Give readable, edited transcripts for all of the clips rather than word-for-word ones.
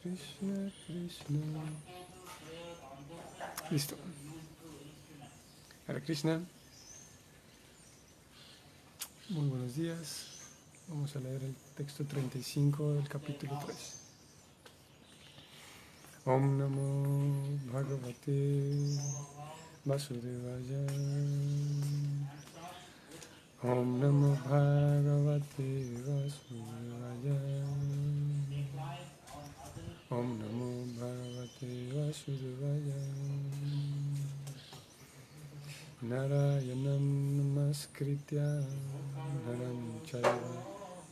Krishna Krishna. Listo. Hare Krishna. Muy buenos días. Vamos a leer el texto 35 del capítulo 3. Om Namo Bhagavate Vasudevaya. Om Namo Bhagavate Vasudevaya. Om Namo Bhagavate Vasudevaya. Narayanam Namaskritya Naram Chaiva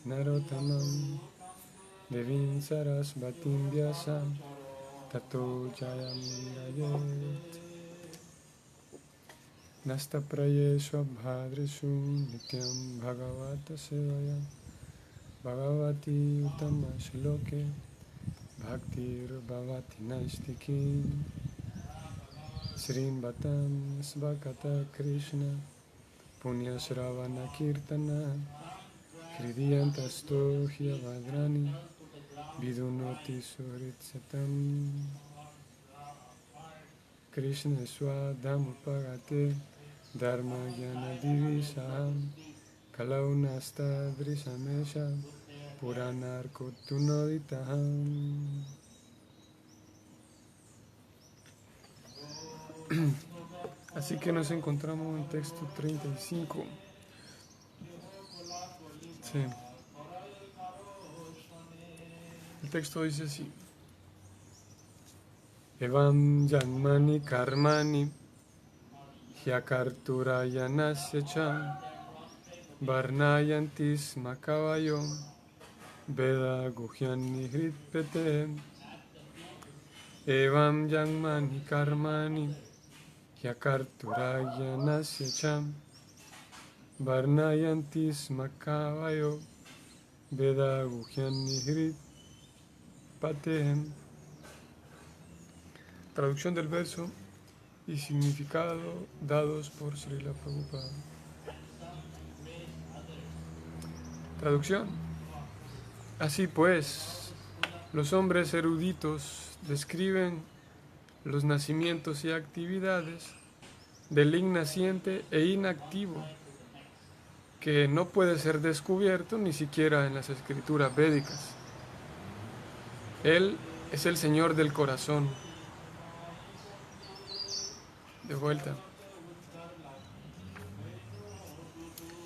Narottamam Devim Sarasvatim Vyasam Tato Jayamudayet. Nasta Prayeshu Abhadreshu Nityam Bhagavata Sevaya Bhagavati Uttama Shloke Bhaktir Bhavati Naistiki Srim Bhatam Svakata Krishna Punya Shravana Kirtana Hridiyantasto Hyavadrani Vidunoti Suritsatam Krishna Swadhamupagate Dharma Jnana Divisaham Kalaunasta Drisamesha Puranarkotunoditaham. Así que nos encontramos en texto 35. Sí. El texto dice así: Evam Janmani Karmani Hyakarturayanasya cha Varnayantis Makavayo Veda Guhyan Nihritpete. Evam Janmani Karmani Hyakarturayanasya cha Varnayantis Makavayo Veda Guhyan Nihritpate. Traducción del verso y significado dados por Srila Prabhupada. Traducción. Así pues, los hombres eruditos describen los nacimientos y actividades del ignaciente e inactivo, que no puede ser descubierto ni siquiera en las escrituras védicas. Él es el Señor del corazón. De vuelta.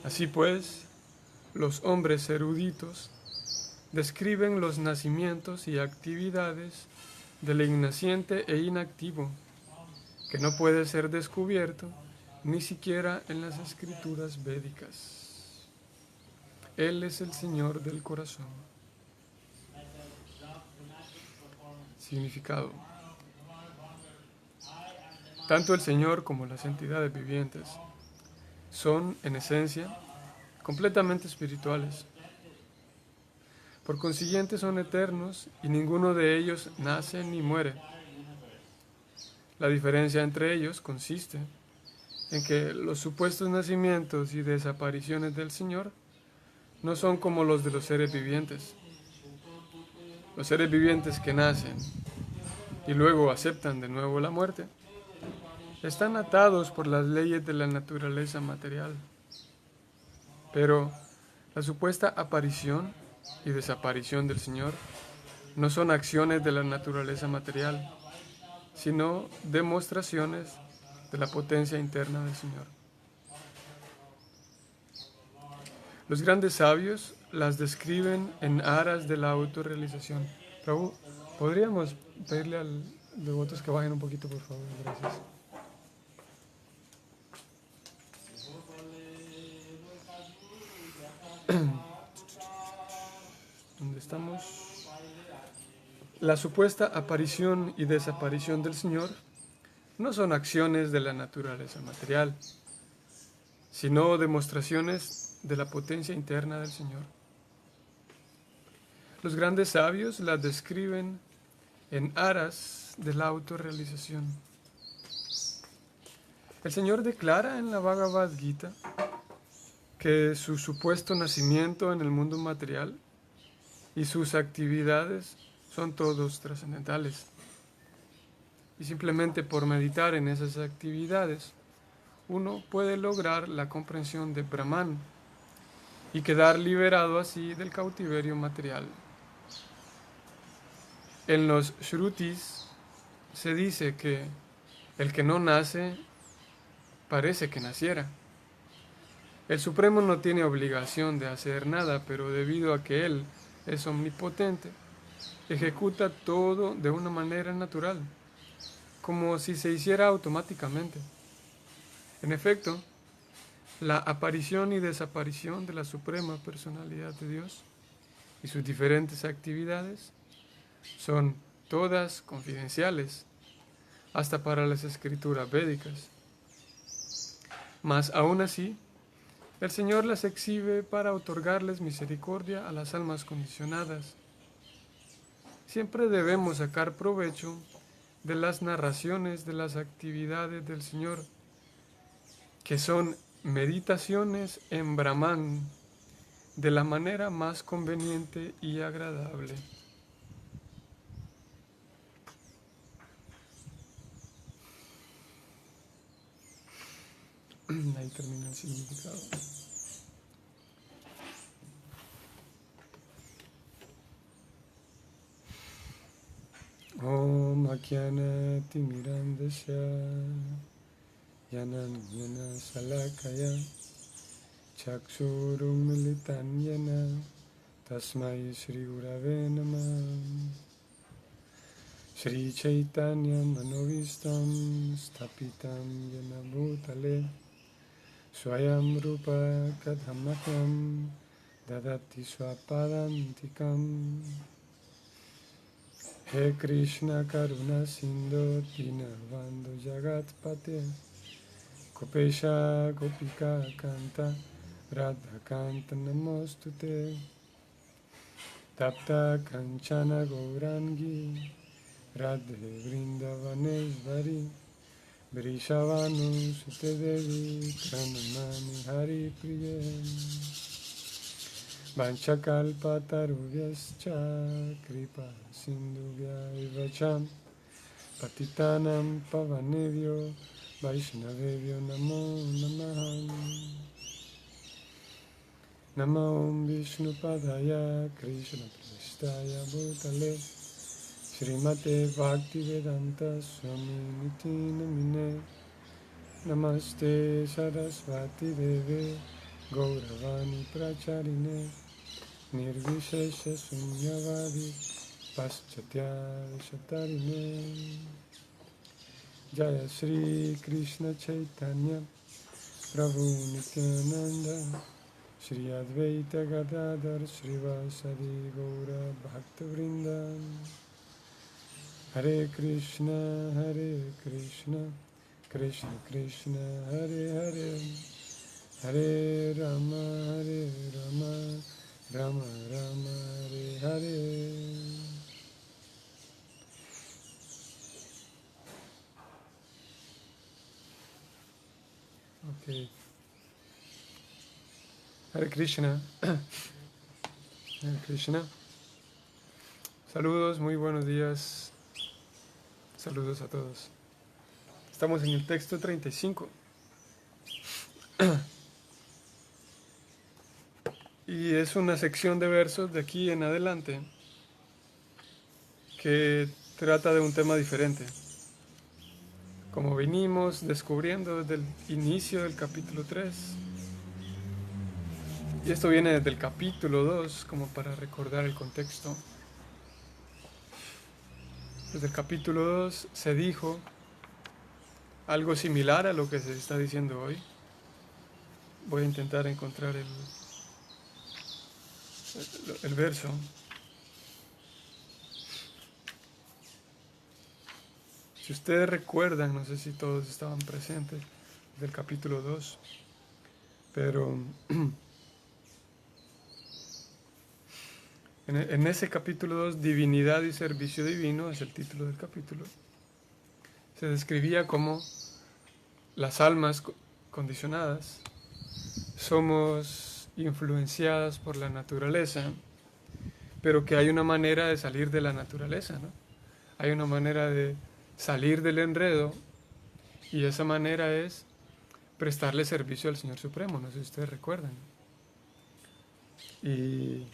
Así pues, los hombres eruditos describen los nacimientos y actividades del ignaciente e inactivo, que no puede ser descubierto ni siquiera en las escrituras védicas. Él es el Señor del corazón. Significado. Tanto el Señor como las entidades vivientes son, en esencia, completamente espirituales. Por consiguiente, son eternos y ninguno de ellos nace ni muere. La diferencia entre ellos consiste en que los supuestos nacimientos y desapariciones del Señor no son como los de los seres vivientes. Los seres vivientes que nacen y luego aceptan de nuevo la muerte están atados por las leyes de la naturaleza material. Pero la supuesta aparición y desaparición del Señor no son acciones de la naturaleza material, sino demostraciones de la potencia interna del Señor. Los grandes sabios las describen en aras de la autorrealización. Prabhu, ¿podríamos pedirle a los devotos que bajen un poquito, por favor? Gracias. ¿Dónde estamos? La supuesta aparición y desaparición del Señor no son acciones de la naturaleza material, sino demostraciones de la potencia interna del Señor. Los grandes sabios las describen en aras de la autorrealización. El Señor declara en la Bhagavad Gita que su supuesto nacimiento en el mundo material y sus actividades son todos trascendentales. Y simplemente por meditar en esas actividades, uno puede lograr la comprensión de Brahman y quedar liberado así del cautiverio material. En los Shrutis se dice que el que no nace parece que naciera. El Supremo no tiene obligación de hacer nada, pero debido a que Él es omnipotente, ejecuta todo de una manera natural, como si se hiciera automáticamente. En efecto, la aparición y desaparición de la Suprema Personalidad de Dios y sus diferentes actividades son todas confidenciales, hasta para las escrituras védicas. Mas aún así, el Señor las exhibe para otorgarles misericordia a las almas condicionadas. Siempre debemos sacar provecho de las narraciones de las actividades del Señor, que son meditaciones en Brahman, de la manera más conveniente y agradable. Ahí termina el significado. Om Akyana Timirandasya Yananyana Salakaya Chakshurum Militanyana Tasmai Shri Gurave Namah. Shri Chaitanya Manovistam Stapitam Yena Bhutale Swayam Rupa Kadhamakyam Dadati Swapadantikam. He Krishna Karuna Sindhu Dinabandhu Jagatpate Kopesha Gopika Kanta Radha Kanta Namostute Tapta Kanchana Gaurangi Radhe Vrindavaneshvari Vrishavanu Sute Devi Pranamami Hari Priya. Vanchakalpatarubhyascha kripa sindhubhya ivacham patitanam pavanebhyo vaishnavebhyo namo namaha. Namo Om Vishnupadaya Krishna Prasthaya Bhutale Srimate Bhaktivedanta Swami Niti Namine Namaste Sarasvati Deve Gauravani Pracharine Nirvishesha Sunyavadi Paschatya Shatarine. Jaya Shri Krishna Chaitanya Prabhu Nityananda Shri Advaita Gadadhar Srivasadi Gaura Bhaktavrinda. Hare Krishna Krishna Krishna Hare Hare Hare Rama Rama Rama Hare Hare. Okay. Hare Krishna. Hare Krishna. Saludos, muy buenos días. Saludos a todos. Estamos en el texto 35. Y es una sección de versos de aquí en adelante que trata de un tema diferente. Como vinimos descubriendo desde el inicio del capítulo 3. Y esto viene desde el capítulo 2, como para recordar el contexto. Desde el capítulo 2 se dijo algo similar a lo que se está diciendo hoy. Voy a intentar encontrar el verso. Si ustedes recuerdan, no sé si todos estaban presentes del capítulo 2, pero en ese capítulo 2, Divinidad y Servicio Divino, es el título del capítulo, se describía como las almas condicionadas somos influenciadas por la naturaleza pero que hay una manera de salir de la naturaleza, ¿no? Hay una manera de salir del enredo, y esa manera es prestarle servicio al Señor Supremo, no sé si ustedes recuerdan. Y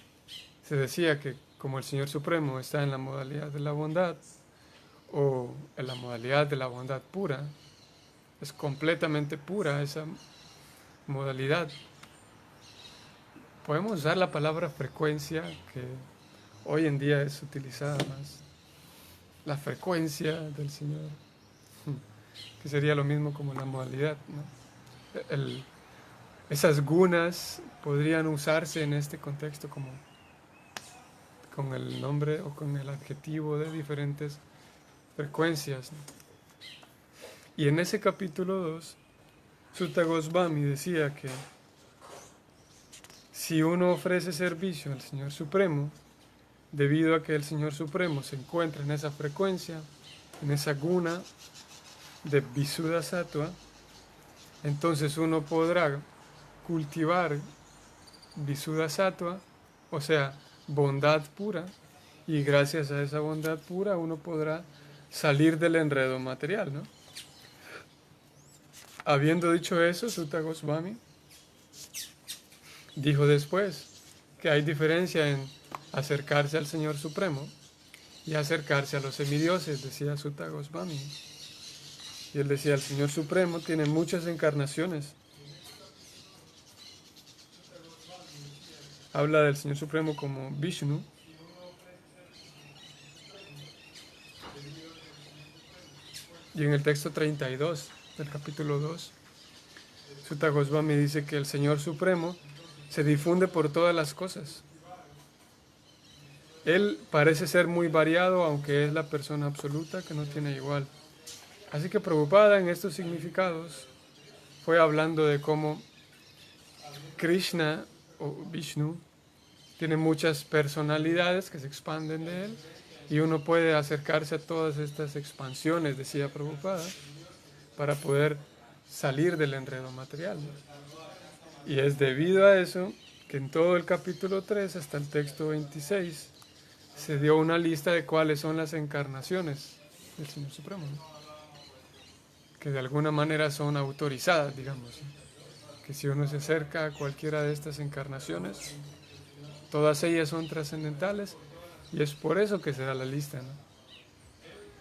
se decía que como el Señor Supremo está en la modalidad de la bondad, o en la modalidad de la bondad pura, es completamente pura esa modalidad. Podemos usar la palabra frecuencia, que hoy en día es utilizada más. La frecuencia del Señor, que sería lo mismo como la modalidad, ¿no? Esas gunas podrían usarse en este contexto como con el nombre o con el adjetivo de diferentes frecuencias, ¿no? Y en ese capítulo 2, Sutta Goswami decía que si uno ofrece servicio al Señor Supremo, debido a que el Señor Supremo se encuentra en esa frecuencia, en esa guna de Visuddha-sattva, entonces uno podrá cultivar Visuddha-sattva, o sea, bondad pura, y gracias a esa bondad pura uno podrá salir del enredo material, ¿no? Habiendo dicho eso, Sutta Goswami dijo después que hay diferencia en acercarse al Señor Supremo y acercarse a los semidioses, decía Sutta Goswami. Y él decía, el Señor Supremo tiene muchas encarnaciones. Habla del Señor Supremo como Vishnu. Y en el texto 32 del capítulo 2, Sutta Goswami dice que el Señor Supremo se difunde por todas las cosas. Él parece ser muy variado, aunque es la persona absoluta que no tiene igual. Así que Prabhupada en estos significados fue hablando de cómo Krishna o Vishnu tiene muchas personalidades que se expanden de él, y uno puede acercarse a todas estas expansiones, decía Prabhupada, para poder salir del enredo material. Y es debido a eso que en todo el capítulo 3 hasta el texto 26 se dio una lista de cuáles son las encarnaciones del Señor Supremo, ¿no? Que de alguna manera son autorizadas, digamos, ¿no? Que si uno se acerca a cualquiera de estas encarnaciones, todas ellas son trascendentales, y es por eso que se da la lista, ¿no?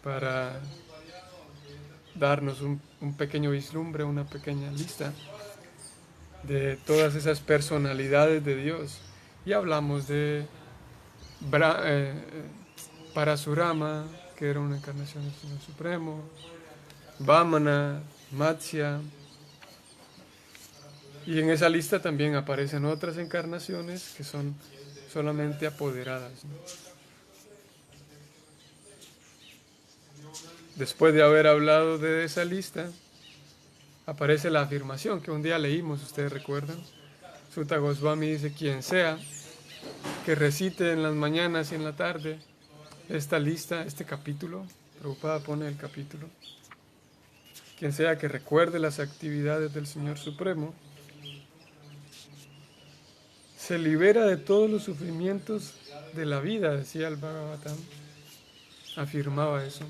Para darnos un pequeño vislumbre, una pequeña lista de todas esas personalidades de Dios. Y hablamos de Parasurama, que era una encarnación del Señor Supremo, Vamana, Matsya, y en esa lista también aparecen otras encarnaciones que son solamente apoderadas, ¿no? Después de haber hablado de esa lista, aparece la afirmación que un día leímos, ustedes recuerdan. Sutta Goswami dice, quien sea que recite en las mañanas y en la tarde esta lista, este capítulo, Prabhupada pone el capítulo, quien sea que recuerde las actividades del Señor Supremo, se libera de todos los sufrimientos de la vida, decía el Bhagavatam, afirmaba eso.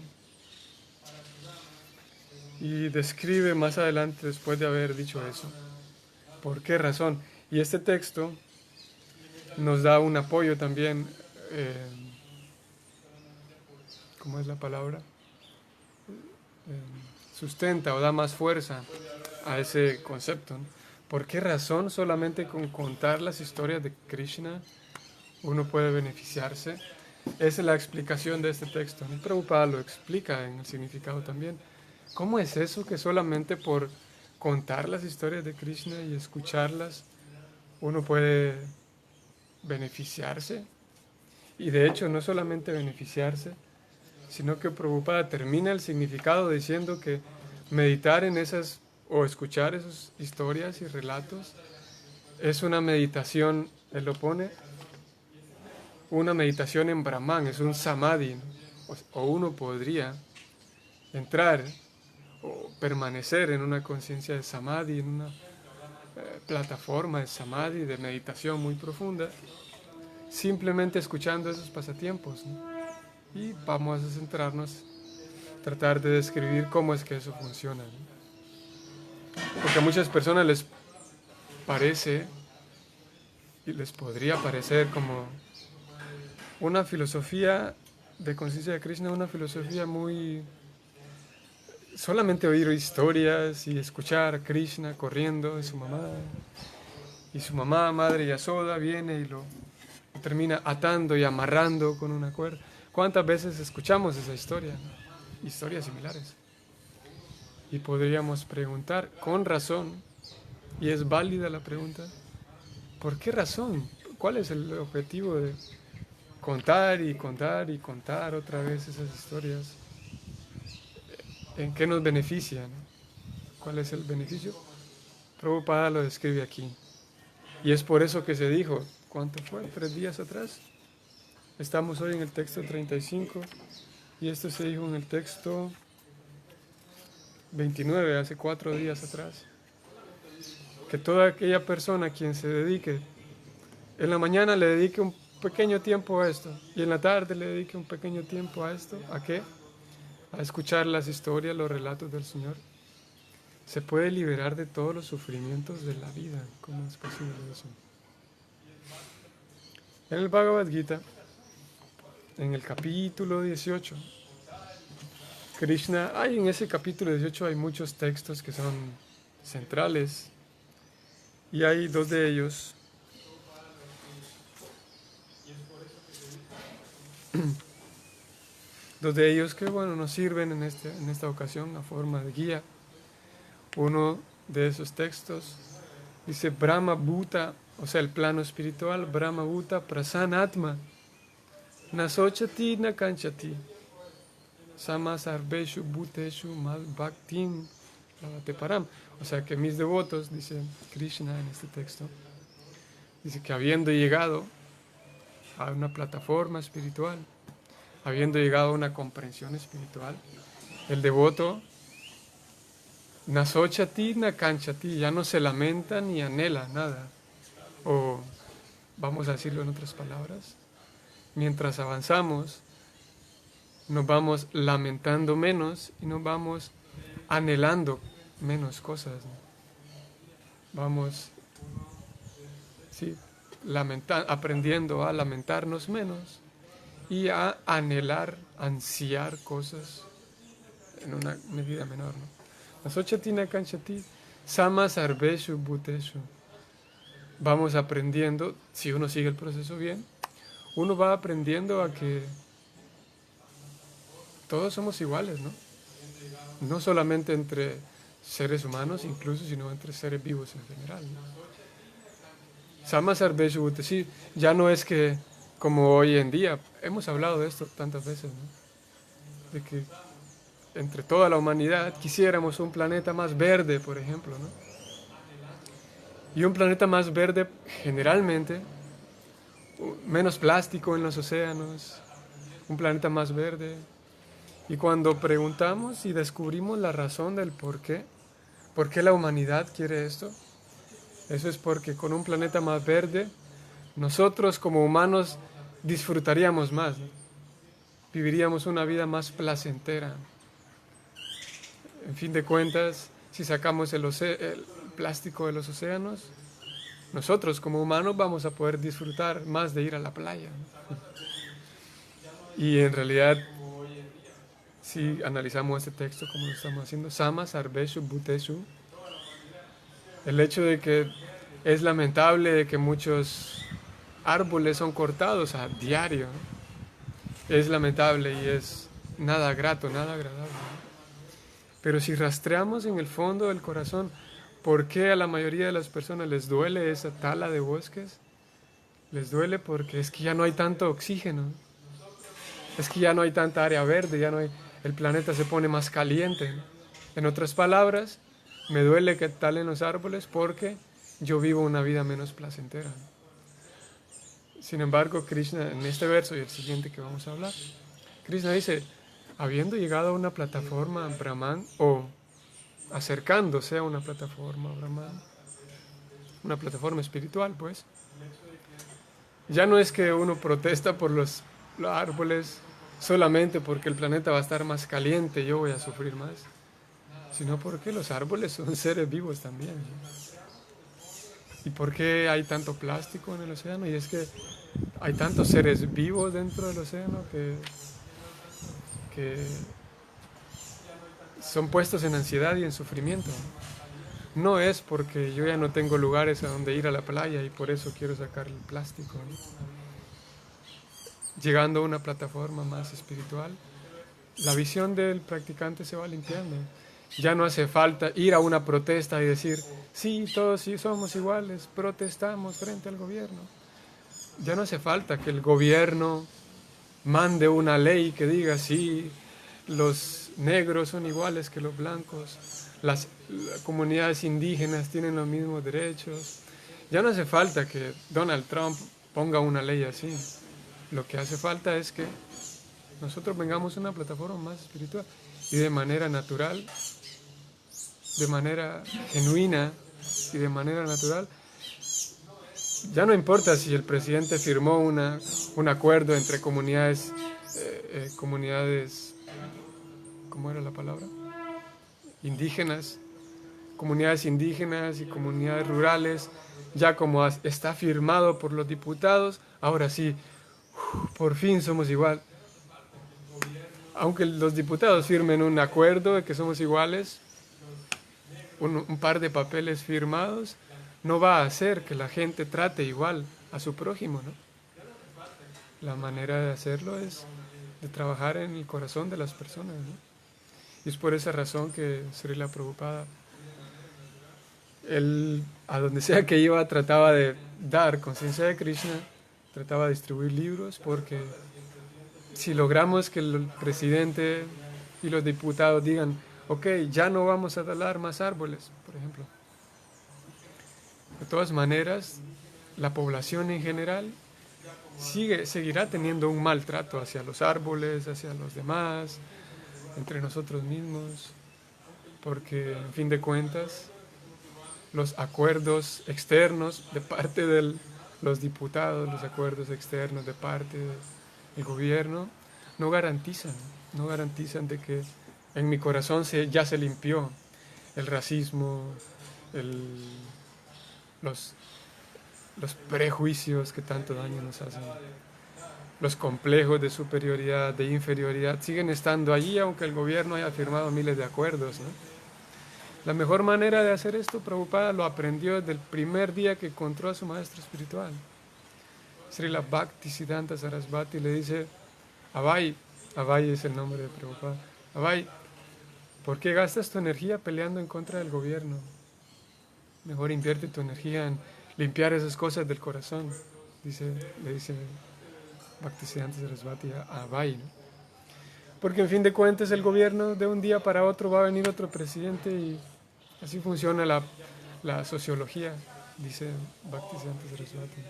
Y describe más adelante, después de haber dicho eso, por qué razón. Y este texto nos da un apoyo también, ¿cómo es la palabra? Sustenta o da más fuerza a ese concepto, ¿no? ¿Por qué razón solamente con contar las historias de Krishna uno puede beneficiarse? Esa es la explicación de este texto, ¿no? Prabhupada lo explica en el significado también. ¿Cómo es eso que solamente por contar las historias de Krishna y escucharlas uno puede beneficiarse? Y de hecho no solamente beneficiarse, sino que Prabhupada termina el significado diciendo que meditar en esas o escuchar esas historias y relatos es una meditación, él lo pone, una meditación en Brahman, es un samadhi, ¿no? O uno podría entrar o permanecer en una conciencia de samadhi, en una plataforma de samadhi, de meditación muy profunda, simplemente escuchando esos pasatiempos, ¿no? Y vamos a centrarnos, tratar de describir cómo es que eso funciona, ¿no? Porque a muchas personas les parece y les podría parecer como una filosofía de conciencia de Krishna, una filosofía muy... solamente oír historias y escuchar a Krishna corriendo y su mamá, madre Yasoda, viene y lo termina atando y amarrando con una cuerda. ¿Cuántas veces escuchamos esa historia, ¿no? Historias similares? Y podríamos preguntar, con razón, y es válida la pregunta, ¿por qué razón? ¿Cuál es el objetivo de contar y contar y contar otra vez esas historias? ¿En qué nos benefician? ¿Cuál es el beneficio? Prabhupada lo describe aquí. Y es por eso que se dijo, ¿cuánto fue? 3 días atrás. Estamos hoy en el texto 35 y esto se dijo en el texto 29, hace 4 días atrás. Que toda aquella persona a quien se dedique, en la mañana le dedique un pequeño tiempo a esto y en la tarde le dedique un pequeño tiempo a esto. ¿A qué? A escuchar las historias, los relatos del Señor. Se puede liberar de todos los sufrimientos de la vida. ¿Cómo es posible eso? En el Bhagavad Gita, en el capítulo 18, Krishna, en ese capítulo 18 hay muchos textos que son centrales y hay 2 de ellos que nos sirven en esta ocasión a forma de guía. Uno de esos textos dice Brahma Bhuta, o sea, el plano espiritual, Brahma Bhuta Prasanatma, Nasochati na kanchati, Samasarveshu Bhuteshu Mad Bhaktim Lavate Param. O sea que mis devotos, dice Krishna en este texto, dice que habiendo llegado a una plataforma espiritual, habiendo llegado a una comprensión espiritual, el devoto Nasochati na kanchati, ya no se lamenta ni anhela nada. O vamos a decirlo en otras palabras, mientras avanzamos, nos vamos lamentando menos y nos vamos anhelando menos cosas, ¿no? Vamos aprendiendo a lamentarnos menos y a anhelar, ansiar cosas en una medida menor, ¿no? Nasochatina kanchati, sama sarveshu bhuteshu. Vamos aprendiendo, si uno sigue el proceso bien, uno va aprendiendo a que todos somos iguales, ¿no? No solamente entre seres humanos incluso, sino entre seres vivos en general, ¿no? Sama sarveshu bhuteshu, ya no es que como hoy en día, hemos hablado de esto tantas veces, ¿no? De que entre toda la humanidad quisiéramos un planeta más verde, por ejemplo, ¿no? Y un planeta más verde generalmente, menos plástico en los océanos, un planeta más verde. Y cuando preguntamos y descubrimos la razón del por qué la humanidad quiere esto, eso es porque con un planeta más verde, nosotros como humanos disfrutaríamos más, ¿no? Viviríamos una vida más placentera. En fin de cuentas, si sacamos el plástico de los océanos, nosotros como humanos vamos a poder disfrutar más de ir a la playa, ¿no? Y en realidad, si analizamos este texto como lo estamos haciendo, Sama Sarveshu Bhuteshu, el hecho de que es lamentable de que muchos árboles son cortados a diario, ¿no? Es lamentable y es nada grato, nada agradable, ¿no? Pero si rastreamos en el fondo del corazón por qué a la mayoría de las personas les duele esa tala de bosques, les duele porque es que ya no hay tanto oxígeno, es que ya no hay tanta área verde, el planeta se pone más caliente, ¿no? En otras palabras, me duele que talen los árboles porque yo vivo una vida menos placentera. Sin embargo, Krishna, en este verso y el siguiente que vamos a hablar, Krishna dice, habiendo llegado a una plataforma Brahman, o acercándose a una plataforma Brahman, una plataforma espiritual, pues, Ya no es que uno protesta por los árboles solamente porque el planeta va a estar más caliente y yo voy a sufrir más, sino porque los árboles son seres vivos también, ¿no? ¿Y por qué hay tanto plástico en el océano? Y es que hay tantos seres vivos dentro del océano que son puestos en ansiedad y en sufrimiento. No es porque yo ya no tengo lugares a donde ir a la playa y por eso quiero sacar el plástico, ¿no? Llegando a una plataforma más espiritual, la visión del practicante se va limpiando. Ya no hace falta ir a una protesta y decir, sí, todos sí somos iguales, protestamos frente al gobierno. Ya no hace falta que el gobierno mande una ley que diga, sí, los negros son iguales que los blancos, las comunidades indígenas tienen los mismos derechos. Ya no hace falta que Donald Trump ponga una ley así. Lo que hace falta es que nosotros vengamos a una plataforma más espiritual y de manera natural, de manera genuina y de manera natural. Ya no importa si el presidente firmó un acuerdo entre comunidades, ¿cómo era la palabra? Indígenas, comunidades indígenas y comunidades rurales, ya como está firmado por los diputados, ahora sí, por fin somos igual. Aunque los diputados firmen un acuerdo de que somos iguales, un par de papeles firmados, no va a hacer que la gente trate igual a su prójimo, ¿no? La manera de hacerlo es de trabajar en el corazón de las personas, ¿no? Y es por esa razón que Srila Prabhupada, él, a donde sea que iba, trataba de dar conciencia de Krishna, trataba de distribuir libros, porque si logramos que el presidente y los diputados digan, ok, ya no vamos a talar más árboles, por ejemplo. De todas maneras, la población en general seguirá teniendo un maltrato hacia los árboles, hacia los demás, entre nosotros mismos, porque en fin de cuentas, los acuerdos externos de parte de los diputados, los acuerdos externos de parte del gobierno, no garantizan de que en mi corazón ya se limpió el racismo, el, los, los prejuicios que tanto daño nos hacen. Los complejos de superioridad, de inferioridad, siguen estando allí aunque el gobierno haya firmado miles de acuerdos, ¿no? La mejor manera de hacer esto, Prabhupada lo aprendió desde el primer día que encontró a su maestro espiritual. Srila Bhaktisiddhanta Sarasvati le dice, Abhay es el nombre de Prabhupada, Abhay, ¿por qué gastas tu energía peleando en contra del gobierno? Mejor invierte tu energía en limpiar esas cosas del corazón, le dice Bhaktisiddhanta Sarasvati a Abhay, ¿no? Porque en fin de cuentas el gobierno de un día para otro va a venir otro presidente y así funciona la sociología, dice Bhaktisiddhanta Sarasvati.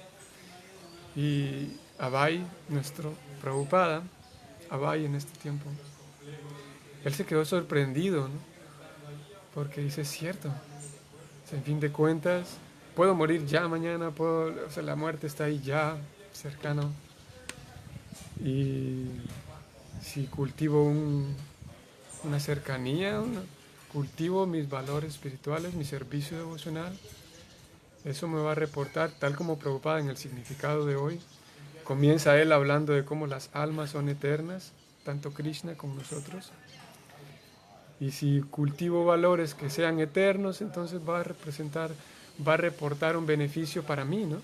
Y Abhay, nuestro Prabhupada, Abhay en este tiempo, él se quedó sorprendido, ¿no? Porque dice, es cierto, o sea, en fin de cuentas, puedo morir ya mañana, o sea, la muerte está ahí ya, cercano. Y si cultivo una cercanía, cultivo mis valores espirituales, mi servicio devocional, eso me va a reportar, tal como Prabhupada en el significado de hoy, comienza él hablando de cómo las almas son eternas, tanto Krishna como nosotros. Y si cultivo valores que sean eternos, entonces va a reportar un beneficio para mí, ¿no?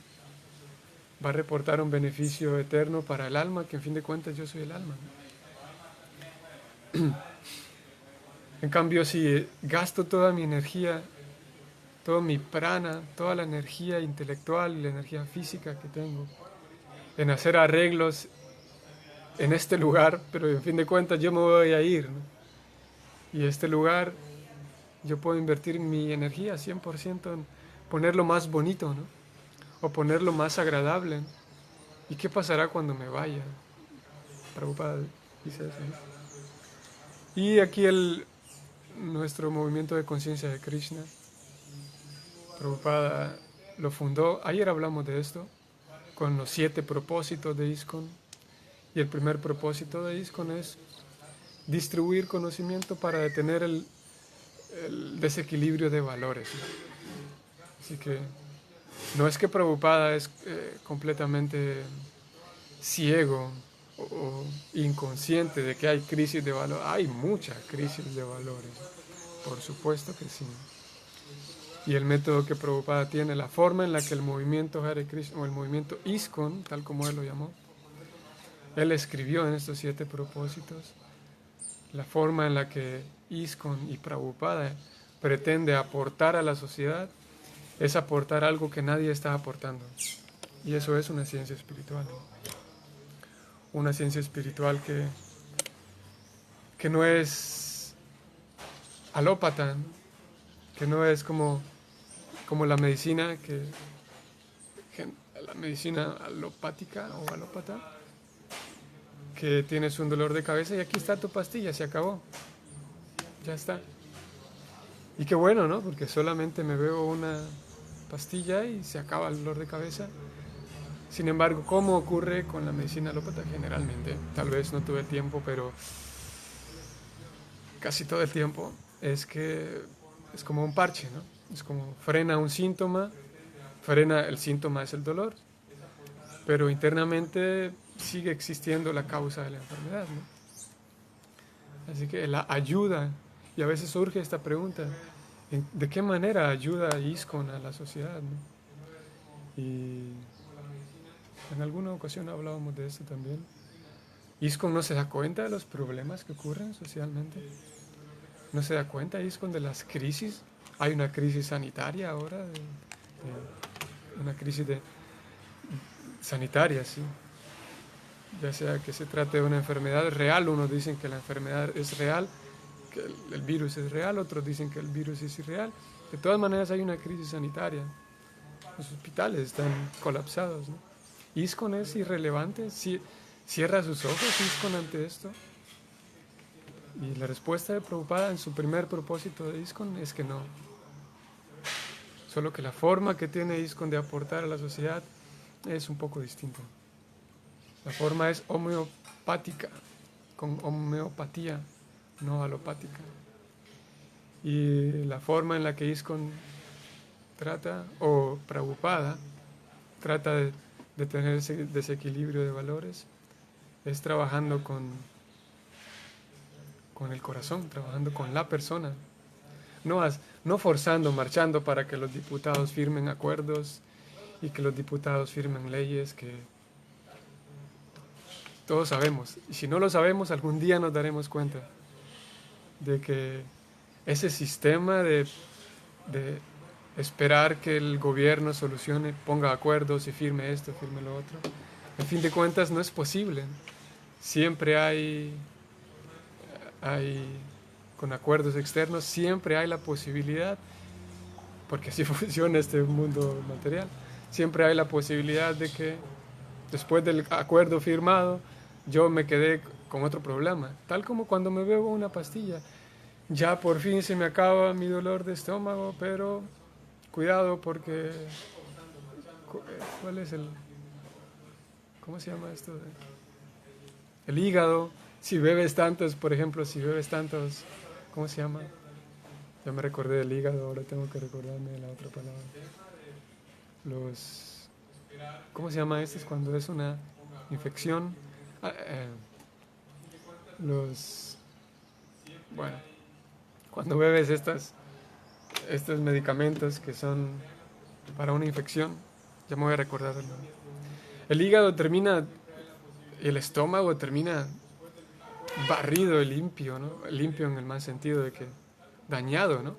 Va a reportar un beneficio eterno para el alma, que en fin de cuentas yo soy el alma, ¿no? En cambio, si gasto toda mi energía, todo mi prana, toda la energía intelectual y la energía física que tengo en hacer arreglos en este lugar, pero en fin de cuentas yo me voy a ir, ¿no? Y este lugar yo puedo invertir mi energía 100% en ponerlo más bonito, ¿no? O ponerlo más agradable, ¿no? ¿Y qué pasará cuando me vaya? Prabhupada dice eso, ¿no? Y aquí nuestro movimiento de conciencia de Krishna, Prabhupada lo fundó, ayer hablamos de esto, con los 7 propósitos de ISKCON. Y el primer propósito de ISKCON es distribuir conocimiento para detener el desequilibrio de valores. Así que no es que Prabhupada es completamente ciego o inconsciente de que hay crisis de valor. Hay mucha crisis de valores, por supuesto que sí. Y el método que Prabhupada tiene, la forma en la que el movimiento Hare Krishna, o el movimiento ISKCON, tal como él lo llamó, él escribió en estos 7 propósitos, la forma en la que ISKCON y Prabhupada pretende aportar a la sociedad es aportar algo que nadie está aportando. Y eso es una ciencia espiritual. Una ciencia espiritual que no es alópata, que no es como la medicina, la medicina alopática o alópata, que tienes un dolor de cabeza y aquí está tu pastilla, se acabó, ya está. Y qué bueno, ¿no? Porque solamente me bebo una pastilla y se acaba el dolor de cabeza. Sin embargo, ¿cómo ocurre con la medicina alópata? Generalmente, tal vez no tuve tiempo, pero casi todo el tiempo es que es como un parche, ¿no? Es como frena un síntoma, el síntoma es el dolor, pero internamente sigue existiendo la causa de la enfermedad, ¿no? Así que la ayuda, y a veces surge esta pregunta, ¿de qué manera ayuda ISKCON a la sociedad, ¿no? Y en alguna ocasión hablábamos de esto también. ISKCON no se da cuenta de los problemas que ocurren socialmente. No se da cuenta ISKCON de las crisis. Hay una crisis sanitaria ahora, una crisis sanitaria, sí. Ya sea que se trate de una enfermedad real, unos dicen que la enfermedad es real, que el virus es real, otros dicen que el virus es irreal. De todas maneras hay una crisis sanitaria. Los hospitales están colapsados, ¿no? ISKCON es irrelevante, cierra sus ojos ISKCON ante esto. Y la respuesta de Prabhupada en su primer propósito de ISKCON es que no. Solo que la forma que tiene ISKCON de aportar a la sociedad es un poco distinta. La forma es homeopática, con homeopatía, no alopática. Y la forma en la que ISKCON trata, o Prabhupada trata de tener ese desequilibrio de valores, es trabajando con el corazón, trabajando con la persona. No forzando, marchando para que los diputados firmen acuerdos y que los diputados firmen leyes que todos sabemos. Y si no lo sabemos, algún día nos daremos cuenta de que ese sistema de esperar que el gobierno solucione, ponga acuerdos y firme esto, firme lo otro, en fin de cuentas no es posible. Siempre hay con acuerdos externos, siempre hay la posibilidad, porque así funciona este mundo material, siempre hay la posibilidad de que después del acuerdo firmado yo me quedé con otro problema, tal como cuando me bebo una pastilla. Ya por fin se me acaba mi dolor de estómago, pero cuidado porque ¿cuál es cómo se llama esto? El hígado. Si bebes tantos, por ejemplo, ¿cómo se llama? Ya me recordé del hígado, ahora tengo que recordarme de la otra palabra. ¿Cómo se llama esto? Es cuando es una infección. Bueno, cuando bebes estos medicamentos que son para una infección, ya me voy a recordar el nombre. El estómago termina barrido y limpio, ¿no? Limpio en el mal sentido de que dañado, ¿no?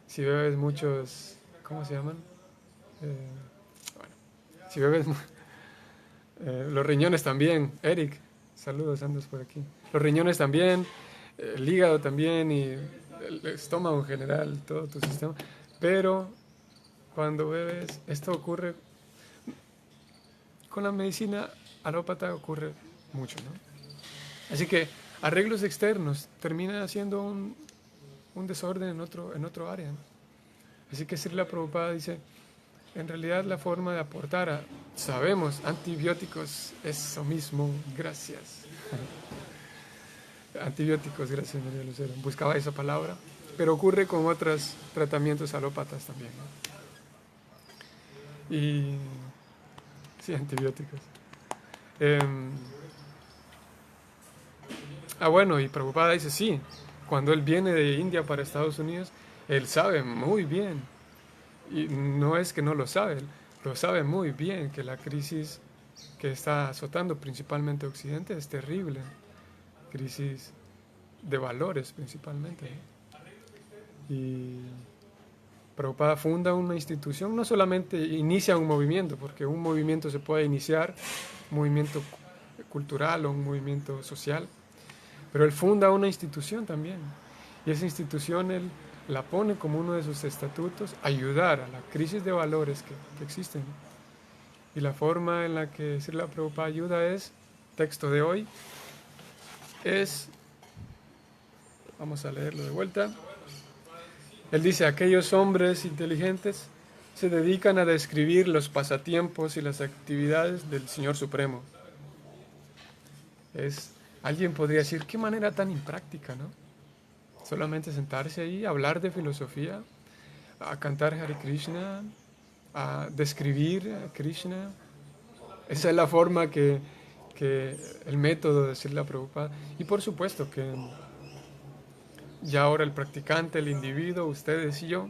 Si bebes muchos, ¿cómo se llaman? Si bebes los riñones también, Eric, saludos, andas por aquí. Los riñones también, el hígado también y el estómago en general, todo tu sistema. Pero cuando bebes, esto ocurre con la medicina alópata, ocurre mucho, ¿no? Así que arreglos externos terminan haciendo un desorden en otro área, ¿no? Así que Srila Prabhupada dice, en realidad la forma de aportar sabemos, antibióticos, eso mismo, gracias. Antibióticos, gracias María Lucero. Buscaba esa palabra, pero ocurre con otros tratamientos alópatas también, ¿no? Y sí, antibióticos. Bueno, y Prabhupada dice, sí, cuando él viene de India para Estados Unidos, él sabe muy bien, y no es que no lo sabe, él lo sabe muy bien, que la crisis que está azotando principalmente a Occidente es terrible, crisis de valores principalmente, ¿no? Y Prabhupada funda una institución, no solamente inicia un movimiento, porque un movimiento se puede iniciar, un movimiento cultural o un movimiento social, pero él funda una institución también. Y esa institución él la pone como uno de sus estatutos, ayudar a la crisis de valores que existen. Y la forma en la que Srila Prabhupada ayuda es, texto de hoy, es, vamos a leerlo de vuelta, él dice, aquellos hombres inteligentes se dedican a describir los pasatiempos y las actividades del Señor Supremo. Alguien podría decir, qué manera tan impráctica, ¿no? Solamente sentarse ahí, hablar de filosofía, a cantar Hare Krishna, a describir a Krishna. Esa es la forma que el método de Srila Prabhupada. Y por supuesto que ya ahora el practicante, el individuo, ustedes y yo,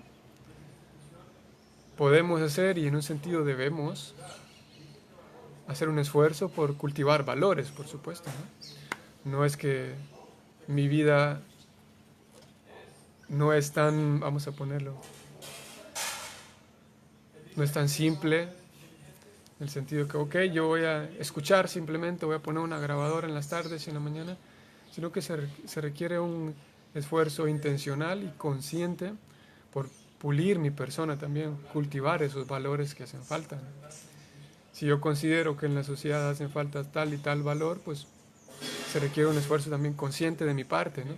podemos hacer y en un sentido debemos hacer un esfuerzo por cultivar valores, por supuesto, ¿no? No es que mi vida no es tan, vamos a ponerlo, no es tan simple, en el sentido que, ok, yo voy a escuchar simplemente, voy a poner una grabadora en las tardes y en la mañana, sino que se requiere un esfuerzo intencional y consciente por pulir mi persona también, cultivar esos valores que hacen falta. Si yo considero que en la sociedad hacen falta tal y tal valor, pues se requiere un esfuerzo también consciente de mi parte, ¿no?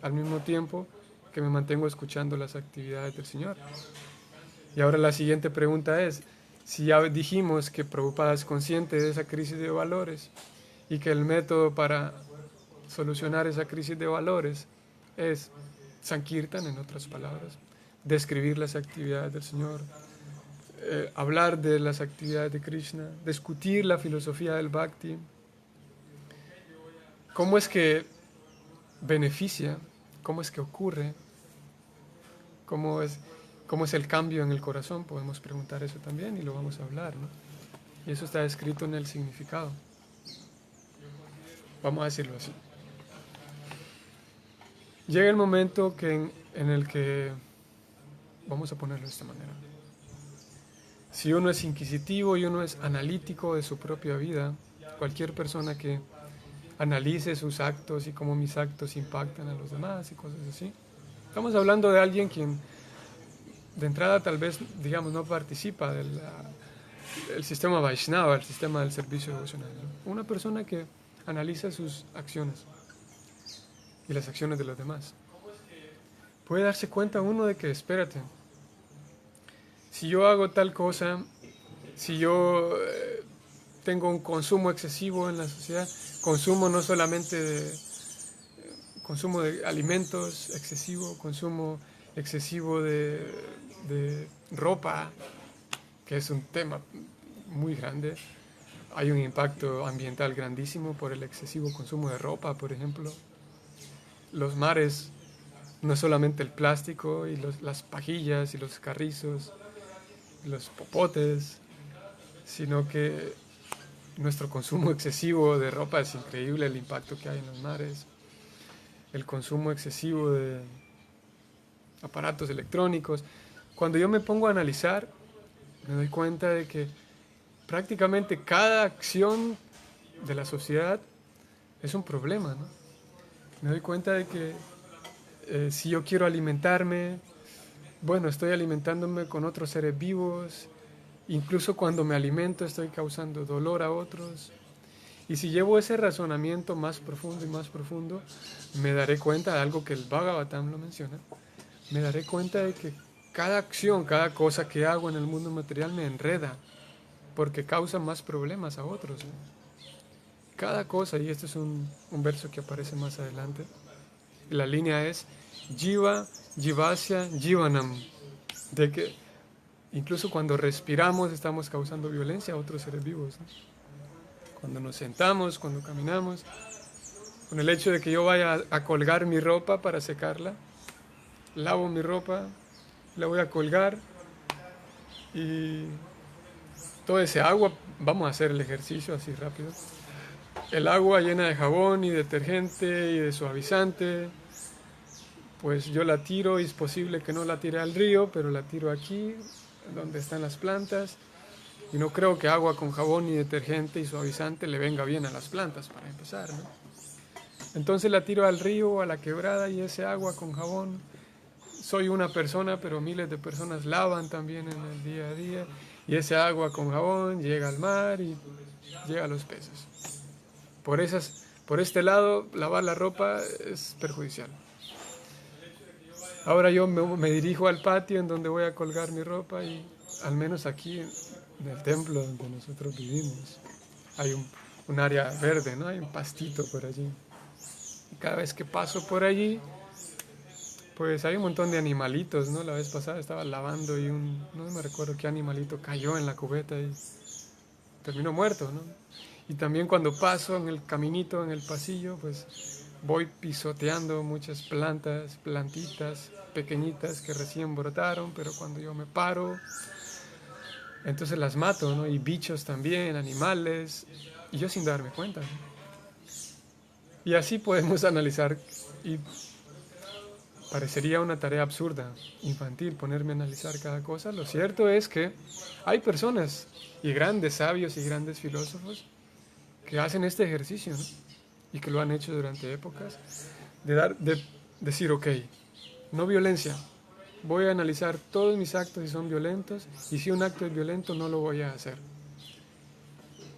Al mismo tiempo que me mantengo escuchando las actividades del Señor. Y ahora la siguiente pregunta es, si ya dijimos que Prabhupada es consciente de esa crisis de valores y que el método para solucionar esa crisis de valores es Sankirtan, en otras palabras, describir las actividades del Señor, hablar de las actividades de Krishna, discutir la filosofía del Bhakti, ¿cómo es que beneficia? ¿Cómo es que ocurre? ¿Cómo es el cambio en el corazón? Podemos preguntar eso también y lo vamos a hablar, ¿no? Y eso está escrito en el significado. Vamos a decirlo así. Llega el momento en el que, vamos a ponerlo de esta manera, si uno es inquisitivo y uno es analítico de su propia vida, cualquier persona que analice sus actos y cómo mis actos impactan a los demás y cosas así. Estamos hablando de alguien quien de entrada tal vez, digamos, no participa del sistema Vaishnava, el sistema del servicio devocional, ¿no? Una persona que analiza sus acciones y las acciones de los demás. Puede darse cuenta uno de que, espérate, si yo hago tal cosa, si yo tengo un consumo excesivo en la sociedad, consumo no solamente consumo de alimentos excesivo, consumo excesivo de ropa, que es un tema muy grande. Hay un impacto ambiental grandísimo por el excesivo consumo de ropa, por ejemplo. Los mares, no solamente el plástico y las pajillas y los carrizos, los popotes, sino que nuestro consumo excesivo de ropa es increíble, el impacto que hay en los mares. El consumo excesivo de aparatos electrónicos. Cuando yo me pongo a analizar, me doy cuenta de que prácticamente cada acción de la sociedad es un problema, ¿no? Me doy cuenta de que si yo quiero alimentarme, bueno, estoy alimentándome con otros seres vivos, incluso cuando me alimento estoy causando dolor a otros. Y si llevo ese razonamiento más profundo y más profundo, me daré cuenta de algo que el Bhagavatam lo menciona, me daré cuenta de que cada acción, cada cosa que hago en el mundo material me enreda, porque causa más problemas a otros, ¿no? Cada cosa, y este es un verso que aparece más adelante, la línea es Jiva, Jivasya, Jivanam, de que incluso cuando respiramos estamos causando violencia a otros seres vivos, ¿no? Cuando nos sentamos, cuando caminamos, con el hecho de que yo vaya a colgar mi ropa para secarla, lavo mi ropa, la voy a colgar y todo ese agua, vamos a hacer el ejercicio así rápido, el agua llena de jabón y detergente y de suavizante, pues yo la tiro y es posible que no la tire al río, pero la tiro aquí, donde están las plantas, y no creo que agua con jabón y detergente y suavizante le venga bien a las plantas, para empezar, ¿no? Entonces la tiro al río o a la quebrada y ese agua con jabón, soy una persona, pero miles de personas lavan también en el día a día, y ese agua con jabón llega al mar y llega a los peces. Por este lado, lavar la ropa es perjudicial. Ahora yo me dirijo al patio en donde voy a colgar mi ropa y al menos aquí en el templo donde nosotros vivimos hay un área verde, ¿no? Hay un pastito por allí. Y cada vez que paso por allí, pues hay un montón de animalitos, ¿no? La vez pasada estaba lavando y no me recuerdo qué animalito cayó en la cubeta y terminó muerto, ¿no? Y también cuando paso en el caminito, en el pasillo, pues voy pisoteando muchas plantitas pequeñitas que recién brotaron, pero cuando yo me paro, entonces las mato, ¿no? Y bichos también, animales, y yo sin darme cuenta, ¿no? Y así podemos analizar, y parecería una tarea absurda, infantil, ponerme a analizar cada cosa. Lo cierto es que hay personas, y grandes sabios y grandes filósofos, que hacen este ejercicio, ¿no? Y que lo han hecho durante épocas, de decir, ok, no violencia, voy a analizar todos mis actos si son violentos, y si un acto es violento no lo voy a hacer.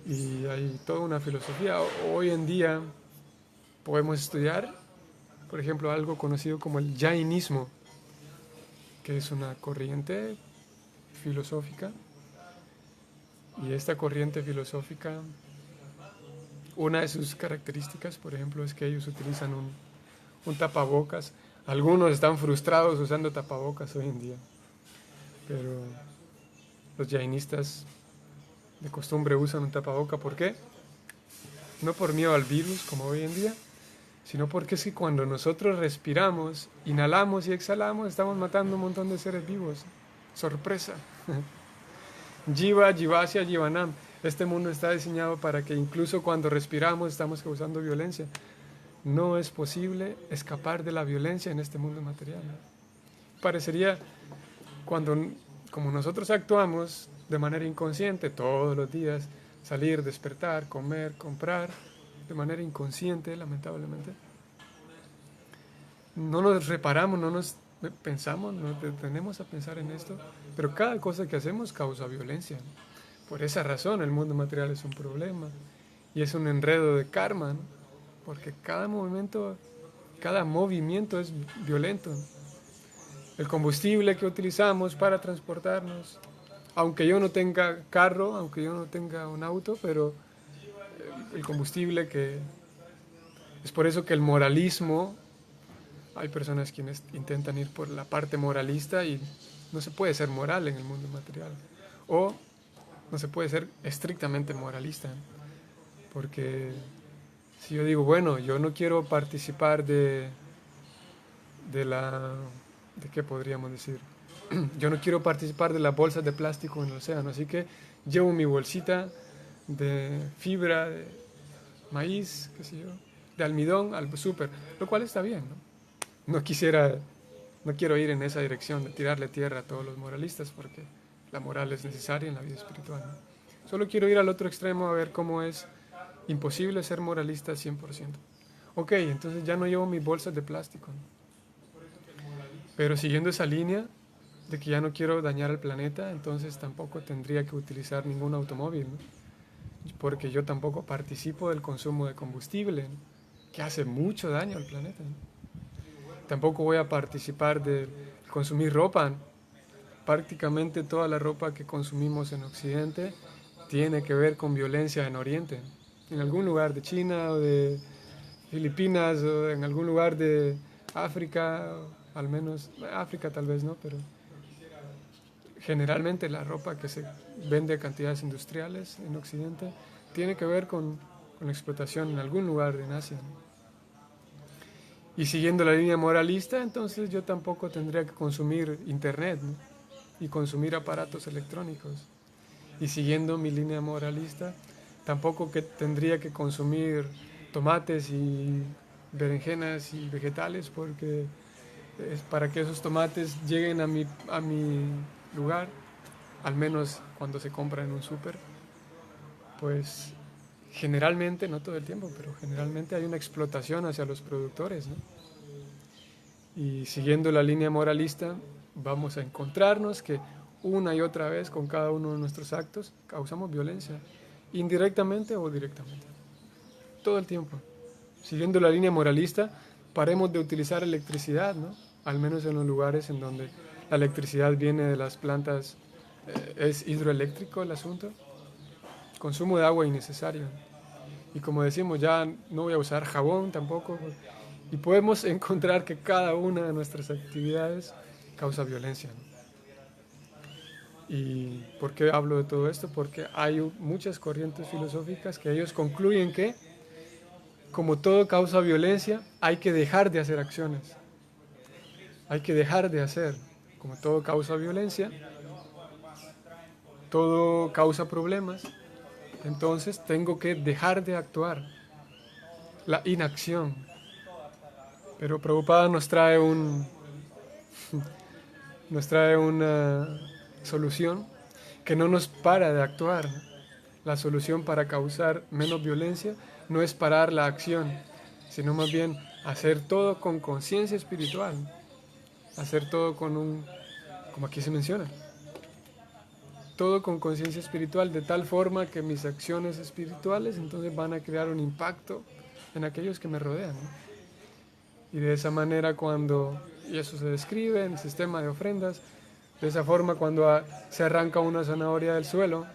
Y hay toda una filosofía. Hoy en día podemos estudiar, por ejemplo, algo conocido como el Jainismo, que es una corriente filosófica, y esta corriente filosófica, una de sus características, por ejemplo, es que ellos utilizan un tapabocas. Algunos están frustrados usando tapabocas hoy en día, pero los jainistas de costumbre usan un tapaboca. ¿Por qué? No por miedo al virus, como hoy en día, sino porque es que cuando nosotros respiramos, inhalamos y exhalamos, estamos matando un montón de seres vivos. Sorpresa. Jiva, Jivasya, Jivanam. Este mundo está diseñado para que incluso cuando respiramos estamos causando violencia. No es posible escapar de la violencia en este mundo material, ¿no? Parecería como nosotros actuamos de manera inconsciente todos los días, salir, despertar, comer, comprar, de manera inconsciente, lamentablemente. No nos reparamos, no nos pensamos, no nos detenemos a pensar en esto, pero cada cosa que hacemos causa violencia, ¿no? Por esa razón el mundo material es un problema y es un enredo de karma, ¿no? Porque cada movimiento es violento. El combustible que utilizamos para transportarnos, aunque yo no tenga carro, aunque yo no tenga un auto, pero el combustible que... Es por eso que el moralismo, hay personas quienes intentan ir por la parte moralista y no se puede ser moral en el mundo material. O no se puede ser estrictamente moralista, porque si yo digo, bueno, yo no quiero participar ¿de qué podríamos decir? Yo no quiero participar de las bolsas de plástico en el océano, así que llevo mi bolsita de fibra, de maíz, qué sé yo, de almidón al súper, lo cual está bien, ¿no? No quiero ir en esa dirección de tirarle tierra a todos los moralistas, porque la moral es necesaria en la vida espiritual, ¿no? Solo quiero ir al otro extremo a ver cómo es imposible ser moralista 100%. Ok, entonces ya no llevo mis bolsas de plástico, ¿no? Pero siguiendo esa línea de que ya no quiero dañar al planeta, entonces tampoco tendría que utilizar ningún automóvil, ¿no? Porque yo tampoco participo del consumo de combustible, ¿no? Que hace mucho daño al planeta, ¿no? Tampoco voy a participar de consumir ropa, ¿no? prácticamente toda la ropa que consumimos en Occidente tiene que ver con violencia en Oriente. En algún lugar de China o de Filipinas o en algún lugar de África, al menos África tal vez no, pero generalmente la ropa que se vende a cantidades industriales en Occidente tiene que ver con explotación en algún lugar en Asia. Y siguiendo la línea moralista, entonces yo tampoco tendría que consumir internet, ¿no? Y consumir aparatos electrónicos. Y siguiendo mi línea moralista, tampoco que tendría que consumir tomates y berenjenas y vegetales, porque es para que esos tomates lleguen a mi lugar, al menos cuando se compra en un súper, pues generalmente, no todo el tiempo, pero generalmente hay una explotación hacia los productores, ¿no? Y siguiendo la línea moralista, vamos a encontrarnos que una y otra vez con cada uno de nuestros actos causamos violencia, indirectamente o directamente, todo el tiempo. Siguiendo la línea moralista, paremos de utilizar electricidad, ¿no? Al menos en los lugares en donde la electricidad viene de las plantas, es hidroeléctrico el asunto, consumo de agua innecesario. Y como decimos, ya no voy a usar jabón tampoco. Y podemos encontrar que cada una de nuestras actividades causa violencia, ¿no? ¿Y por qué hablo de todo esto? Porque hay muchas corrientes filosóficas que ellos concluyen que, como todo causa violencia, hay que dejar de hacer acciones. Hay que dejar de hacer. Como todo causa violencia, todo causa problemas, entonces tengo que dejar de actuar. La inacción. Pero Prabhupada nos trae una solución que no nos para de actuar. La solución para causar menos violencia no es parar la acción, sino más bien hacer todo con conciencia espiritual, hacer todo como aquí se menciona, todo con conciencia espiritual, de tal forma que mis acciones espirituales entonces van a crear un impacto en aquellos que me rodean, ¿no? Y de esa manera y eso se describe en el sistema de ofrendas, de esa forma cuando se arranca una zanahoria del suelo,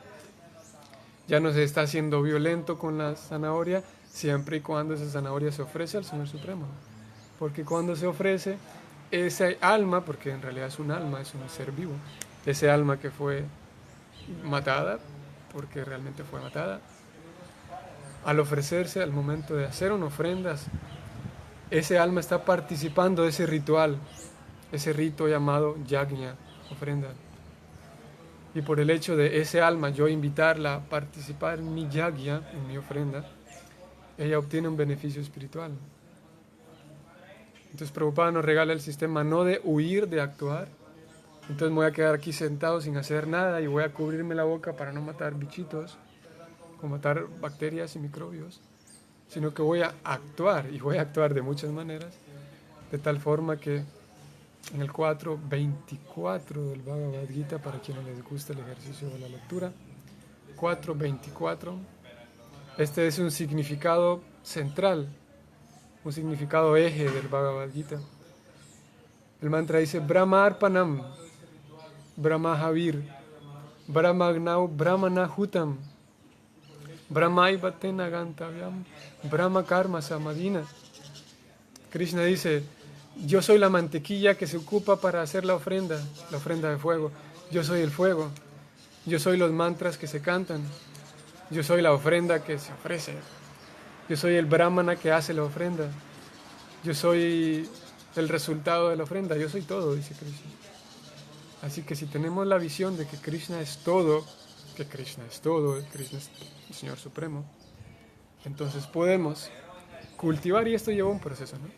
ya no se está haciendo violento con la zanahoria, siempre y cuando esa zanahoria se ofrece al Señor Supremo. Porque cuando se ofrece, ese alma, porque en realidad es un alma, es un ser vivo, ese alma que fue matada, porque realmente fue matada, al ofrecerse al momento de hacer una ofrenda, ese alma está participando de ese ritual, ese rito llamado yajna, ofrenda. Y por el hecho de ese alma, yo invitarla a participar en mi yajna, en mi ofrenda, ella obtiene un beneficio espiritual. Entonces Prabhupada nos regala el sistema no de huir de actuar. Entonces me voy a quedar aquí sentado sin hacer nada y voy a cubrirme la boca para no matar bichitos o matar bacterias y microbios, sino que voy a actuar, y voy a actuar de muchas maneras, de tal forma que en el 4.24 del Bhagavad Gita, para quienes les gusta el ejercicio de la lectura, 4.24, este es un significado central, un significado eje del Bhagavad Gita. El mantra dice: Brahma Arpanam, Brahma Javir, Brahmagnau Brahmana Hutam, Brahmaiva Tena Gantavyam, Brahma Karma Samadhina. Krishna dice: yo soy la mantequilla que se ocupa para hacer la ofrenda de fuego. Yo soy el fuego. Yo soy los mantras que se cantan. Yo soy la ofrenda que se ofrece. Yo soy el brahmana que hace la ofrenda. Yo soy el resultado de la ofrenda. Yo soy todo, dice Krishna. Así que si tenemos la visión de que Krishna es todo, que Krishna es el Señor Supremo, entonces podemos cultivar, y esto lleva un proceso, ¿no?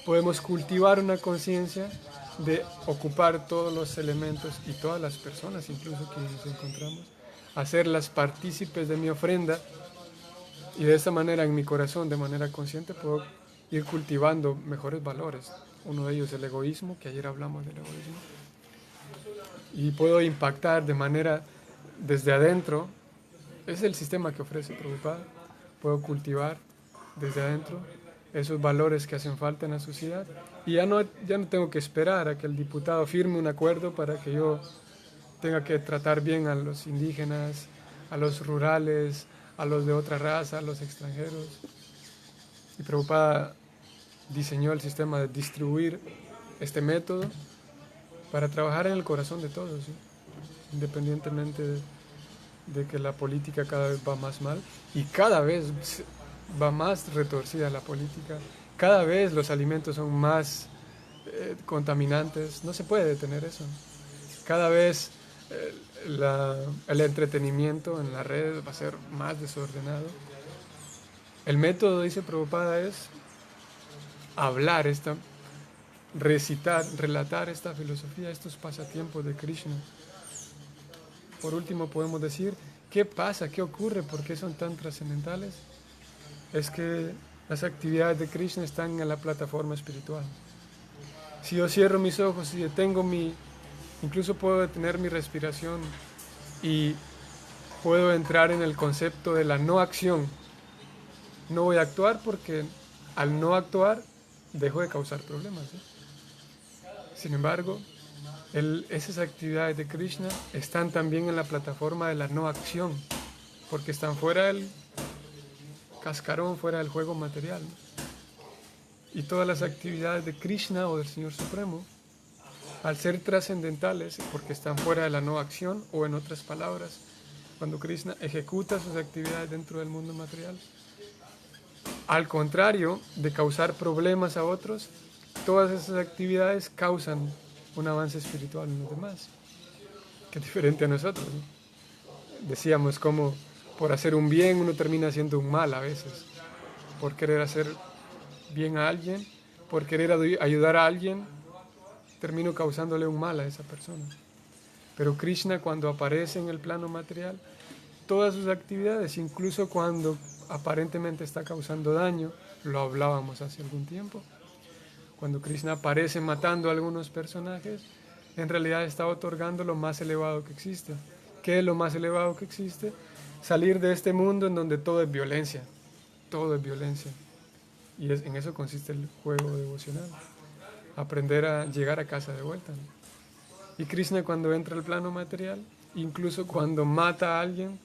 Podemos cultivar una conciencia de ocupar todos los elementos y todas las personas, incluso que nos encontramos, hacerlas partícipes de mi ofrenda, y de esta manera en mi corazón, de manera consciente, puedo ir cultivando mejores valores. Uno de ellos es el egoísmo, que ayer hablamos del egoísmo, y puedo impactar de manera desde adentro. Es el sistema que ofrece Prabhupada. Puedo cultivar desde adentro esos valores que hacen falta en la sociedad, y ya no tengo que esperar a que el diputado firme un acuerdo para que yo tenga que tratar bien a los indígenas, a los rurales, a los de otra raza, a los extranjeros. Y Prabhupada diseñó el sistema de distribuir este método para trabajar en el corazón de todos, ¿sí? Independientemente de que la política cada vez va más mal y cada vez va más retorcida la política, cada vez los alimentos son más contaminantes, no se puede detener eso. Cada vez el entretenimiento en la red va a ser más desordenado. El método, dice Prabhupada, es hablar recitar, relatar esta filosofía, estos pasatiempos de Krishna. Por último, podemos decir, ¿qué pasa? ¿Qué ocurre? ¿Por qué son tan trascendentales? Es que las actividades de Krishna están en la plataforma espiritual. Si yo cierro mis ojos y incluso puedo detener mi respiración y puedo entrar en el concepto de la no acción. No voy a actuar porque al no actuar dejo de causar problemas, ¿sí? Sin embargo, esas actividades de Krishna están también en la plataforma de la no acción, porque están fuera del cascarón, fuera del juego material, ¿no? Y todas las actividades de Krishna o del Señor Supremo, al ser trascendentales, porque están fuera de la no acción, o en otras palabras, cuando Krishna ejecuta sus actividades dentro del mundo material, al contrario de causar problemas a otros, todas esas actividades causan un avance espiritual en los demás, que es diferente a nosotros, ¿no? Decíamos como por hacer un bien uno termina haciendo un mal a veces, por querer hacer bien a alguien, por querer ayudar a alguien, termino causándole un mal a esa persona. Pero Krishna, cuando aparece en el plano material, todas sus actividades, incluso cuando aparentemente está causando daño, lo hablábamos hace algún tiempo, cuando Krishna aparece matando a algunos personajes, en realidad está otorgando lo más elevado que existe. ¿Qué es lo más elevado que existe? Salir de este mundo en donde todo es violencia. Todo es violencia. Y en eso consiste el juego devocional. Aprender a llegar a casa de vuelta, ¿no? Y Krishna, cuando entra al plano material, incluso cuando mata a alguien,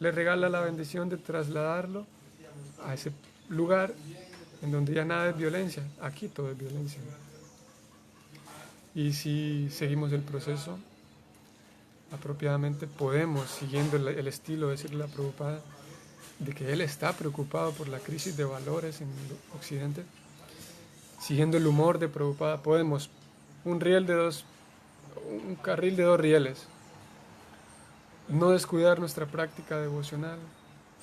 le regala la bendición de trasladarlo a ese lugar en donde ya nada es violencia. Aquí todo es violencia, ¿no? Y si seguimos el proceso apropiadamente, podemos, siguiendo el estilo de Srila Prabhupada, de que él está preocupado por la crisis de valores en el Occidente, siguiendo el humor de Prabhupada, podemos un carril de 2 rieles, no descuidar nuestra práctica devocional,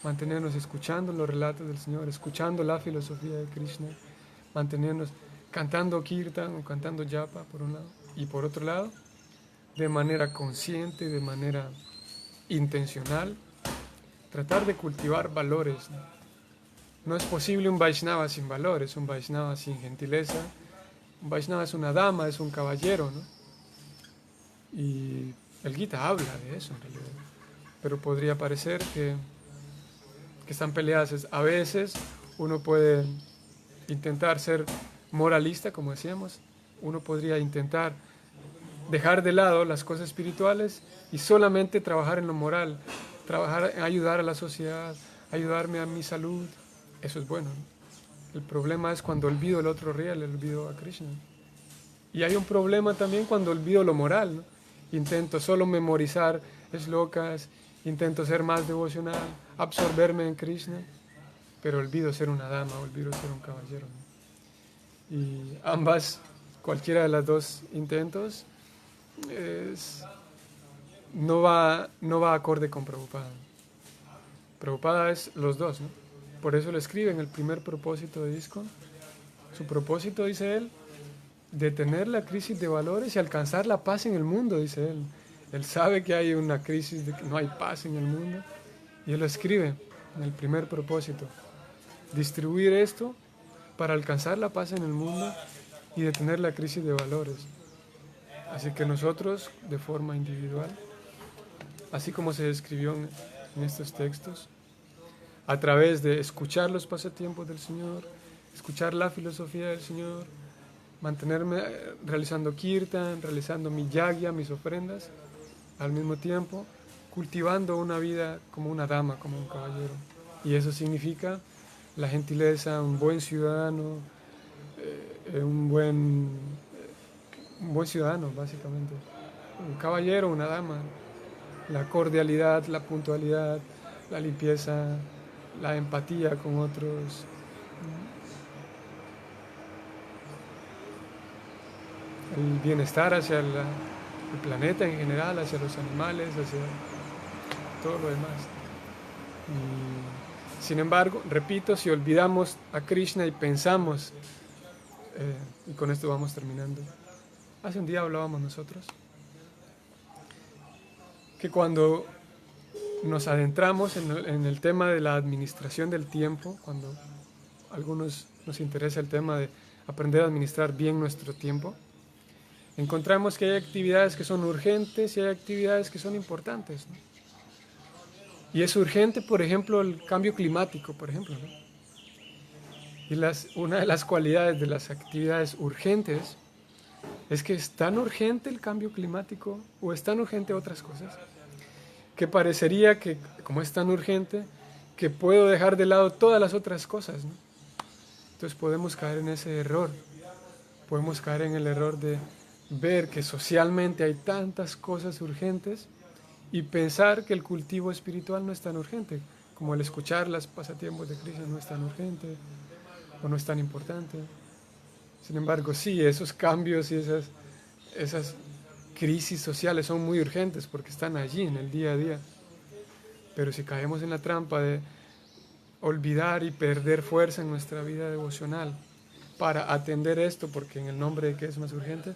mantenernos escuchando los relatos del Señor, escuchando la filosofía de Krishna, mantenernos cantando kirtan o cantando japa por un lado, y por otro lado, de manera consciente, de manera intencional, tratar de cultivar valores, ¿no? No es posible un Vaishnava sin valores, un Vaishnava sin gentileza. Un Vaishnava es una dama, es un caballero, ¿no? Y el Gita habla de eso en realidad. Pero podría parecer que están peleadas. A veces uno puede intentar ser moralista, como decíamos. Uno podría intentar dejar de lado las cosas espirituales y solamente trabajar en lo moral, trabajar en ayudar a la sociedad, ayudarme a mi salud. Eso es bueno, ¿no? El problema es cuando olvido el otro riel, el olvido a Krishna. Y hay un problema también cuando olvido lo moral, ¿no? Intento solo memorizar shlokas, intento ser más devocional, absorberme en Krishna, pero olvido ser una dama, olvido ser un caballero, ¿no? Y cualquiera de los dos intentos, no va acorde con Prabhupada. Prabhupada es los dos, ¿no? Por eso lo escribe en el primer propósito de ISKCON. Su propósito, dice él, detener la crisis de valores y alcanzar la paz en el mundo, dice él. Él sabe que hay una crisis, de que no hay paz en el mundo, y él lo escribe en el primer propósito. Distribuir esto para alcanzar la paz en el mundo y detener la crisis de valores. Así que nosotros, de forma individual, así como se describió en estos textos, a través de escuchar los pasatiempos del Señor, escuchar la filosofía del Señor, mantenerme realizando kirtan, realizando mi yagya, mis ofrendas, al mismo tiempo cultivando una vida como una dama, como un caballero. Y eso significa la gentileza, un buen ciudadano, un buen ciudadano, básicamente. Un caballero, una dama. La cordialidad, la puntualidad, la limpieza, la empatía con otros, el bienestar hacia el planeta en general, hacia los animales, hacia todo lo demás. Sin embargo, repito, si olvidamos a Krishna y pensamos, y con esto vamos terminando, hace un día hablábamos nosotros, que cuando nos adentramos en el tema de la administración del tiempo, cuando a algunos nos interesa el tema de aprender a administrar bien nuestro tiempo, encontramos que hay actividades que son urgentes y hay actividades que son importantes, ¿no? Y es urgente, por ejemplo, el cambio climático, por ejemplo, ¿no? Y una de las cualidades de las actividades urgentes es que es tan urgente el cambio climático o es tan urgente otras cosas que parecería que, como es tan urgente, que puedo dejar de lado todas las otras cosas, ¿no? Entonces podemos caer en ese error. Podemos caer en el error de ver que socialmente hay tantas cosas urgentes y pensar que el cultivo espiritual no es tan urgente, como el escuchar los pasatiempos de Krishna no es tan urgente o no es tan importante. Sin embargo, sí, esos cambios y esas crisis sociales son muy urgentes porque están allí en el día a día. Pero si caemos en la trampa de olvidar y perder fuerza en nuestra vida devocional para atender esto, porque en el nombre de que es más urgente,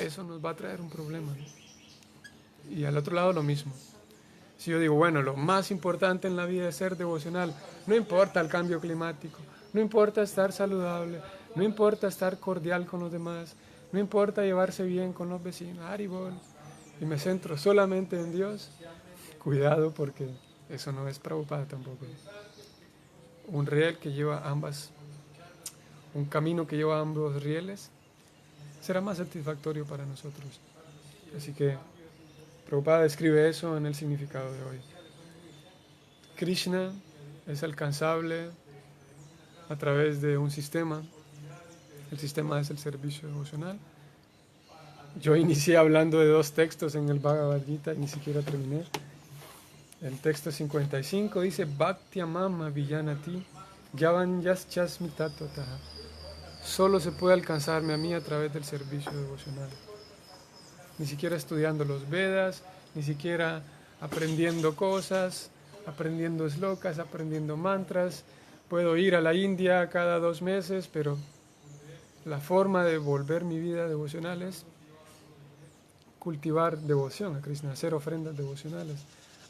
eso nos va a traer un problema, ¿no? Y al otro lado lo mismo. Si yo digo, bueno, lo más importante en la vida es ser devocional, no importa el cambio climático, no importa estar saludable, no importa estar cordial con los demás, no importa llevarse bien con los vecinos, Haribol, y me centro solamente en Dios, cuidado porque eso no es Prabhupada tampoco. Un riel que lleva un camino que lleva ambos rieles, será más satisfactorio para nosotros. Así que Prabhupada describe eso en el significado de hoy. Krishna es alcanzable a través de un sistema. El sistema es el servicio devocional. Yo inicié hablando de 2 textos en el Bhagavad Gita y ni siquiera terminé. El texto 55 dice Bhaktyamama Villanati Yavan Yaschasmi Tattvataha. Solo se puede alcanzarme a mí a través del servicio devocional. Ni siquiera estudiando los Vedas, ni siquiera aprendiendo cosas, aprendiendo slokas, aprendiendo mantras. Puedo ir a la India cada 2 meses, pero la forma de volver mi vida devocional es cultivar devoción a Krishna, hacer ofrendas devocionales.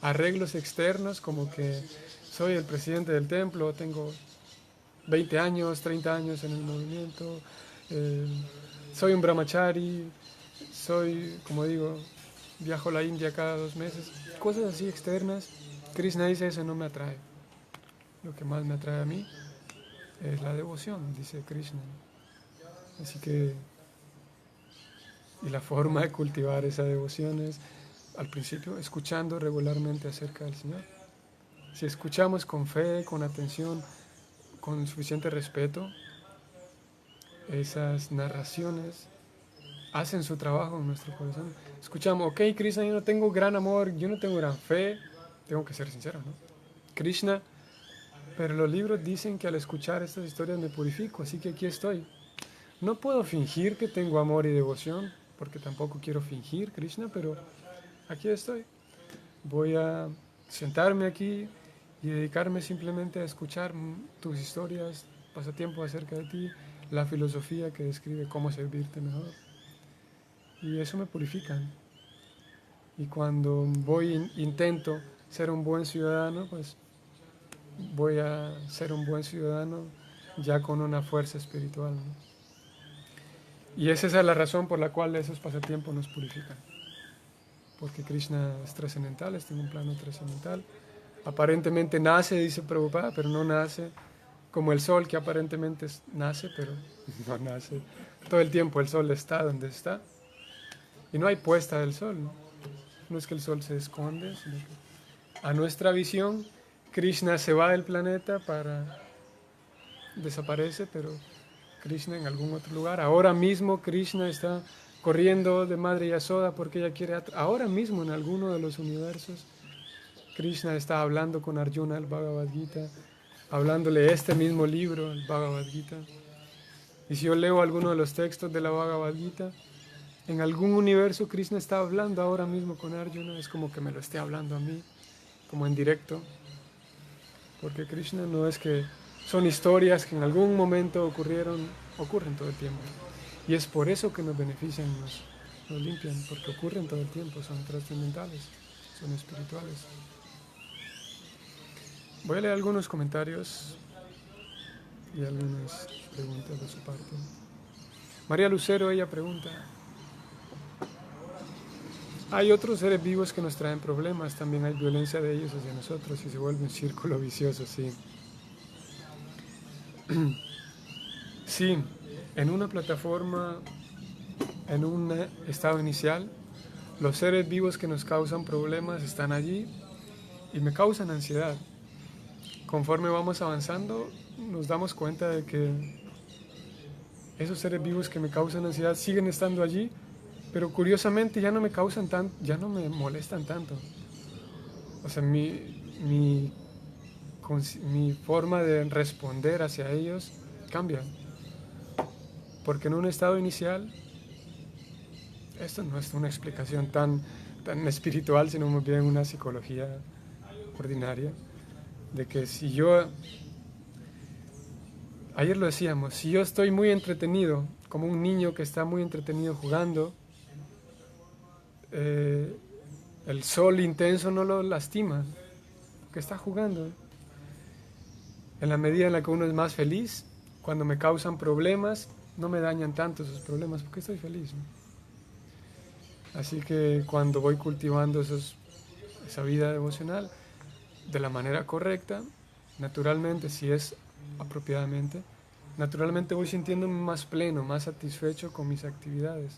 Arreglos externos como que soy el presidente del templo, tengo 20 años, 30 años en el movimiento, soy un brahmachari, soy, como digo, viajo a la India cada 2 meses, cosas así externas. Krishna dice, eso no me atrae. Lo que más me atrae a mí es la devoción, dice Krishna. Así que, y la forma de cultivar esa devoción es, al principio, escuchando regularmente acerca del Señor. Si escuchamos con fe, con atención, con suficiente respeto, esas narraciones hacen su trabajo en nuestro corazón. Escuchamos, ok, Krishna, yo no tengo gran amor, yo no tengo gran fe, tengo que ser sincero, ¿no? Krishna, pero los libros dicen que al escuchar estas historias me purifico, así que aquí estoy. No puedo fingir que tengo amor y devoción, porque tampoco quiero fingir, Krishna, pero aquí estoy. Voy a sentarme aquí y dedicarme simplemente a escuchar tus historias, pasatiempo acerca de ti, la filosofía que describe cómo servirte mejor. Y eso me purifica. Y cuando intento ser un buen ciudadano, pues voy a ser un buen ciudadano ya con una fuerza espiritual, ¿no? Y esa es la razón por la cual esos pasatiempos nos purifican. Porque Krishna es trascendental, está en un plano trascendental. Aparentemente nace, dice Prabhupada, pero no nace como el sol, que aparentemente nace, pero no nace. Todo el tiempo el sol está donde está. Y no hay puesta del sol, ¿no? no es que el sol se esconde, sino que a nuestra visión Krishna se va del planeta desaparece, pero Krishna en algún otro lugar. Ahora mismo Krishna está corriendo de Madre Yasoda porque ella quiere, ahora mismo en alguno de los universos, Krishna está hablando con Arjuna el Bhagavad Gita, hablándole este mismo libro, el Bhagavad Gita. Y si yo leo alguno de los textos de la Bhagavad Gita, en algún universo Krishna está hablando ahora mismo con Arjuna, es como que me lo esté hablando a mí, como en directo, porque Krishna no es que son historias que en algún momento ocurren todo el tiempo. Y es por eso que nos benefician, nos limpian, porque ocurren todo el tiempo, son trascendentales, son espirituales. Voy a leer algunos comentarios y algunas preguntas de su parte. María Lucero, ella pregunta: hay otros seres vivos que nos traen problemas, también hay violencia de ellos hacia nosotros y se vuelve un círculo vicioso, sí. Sí, en una plataforma, en un estado inicial, los seres vivos que nos causan problemas están allí y me causan ansiedad. Conforme vamos avanzando, nos damos cuenta de que esos seres vivos que me causan ansiedad siguen estando allí, pero curiosamente ya no me causan ya no me molestan tanto. O sea, mi forma de responder hacia ellos cambia. Porque en un estado inicial, esto no es una explicación tan espiritual, sino más bien una psicología ordinaria, de que si yo, ayer lo decíamos, si yo estoy muy entretenido, como un niño que está muy entretenido jugando, el sol intenso no lo lastima, porque está jugando. En la medida en la que uno es más feliz, cuando me causan problemas, no me dañan tanto esos problemas, porque estoy feliz, ¿no? Así que cuando voy cultivando esa vida devocional de la manera correcta, naturalmente, si es apropiadamente, naturalmente voy sintiéndome más pleno, más satisfecho con mis actividades.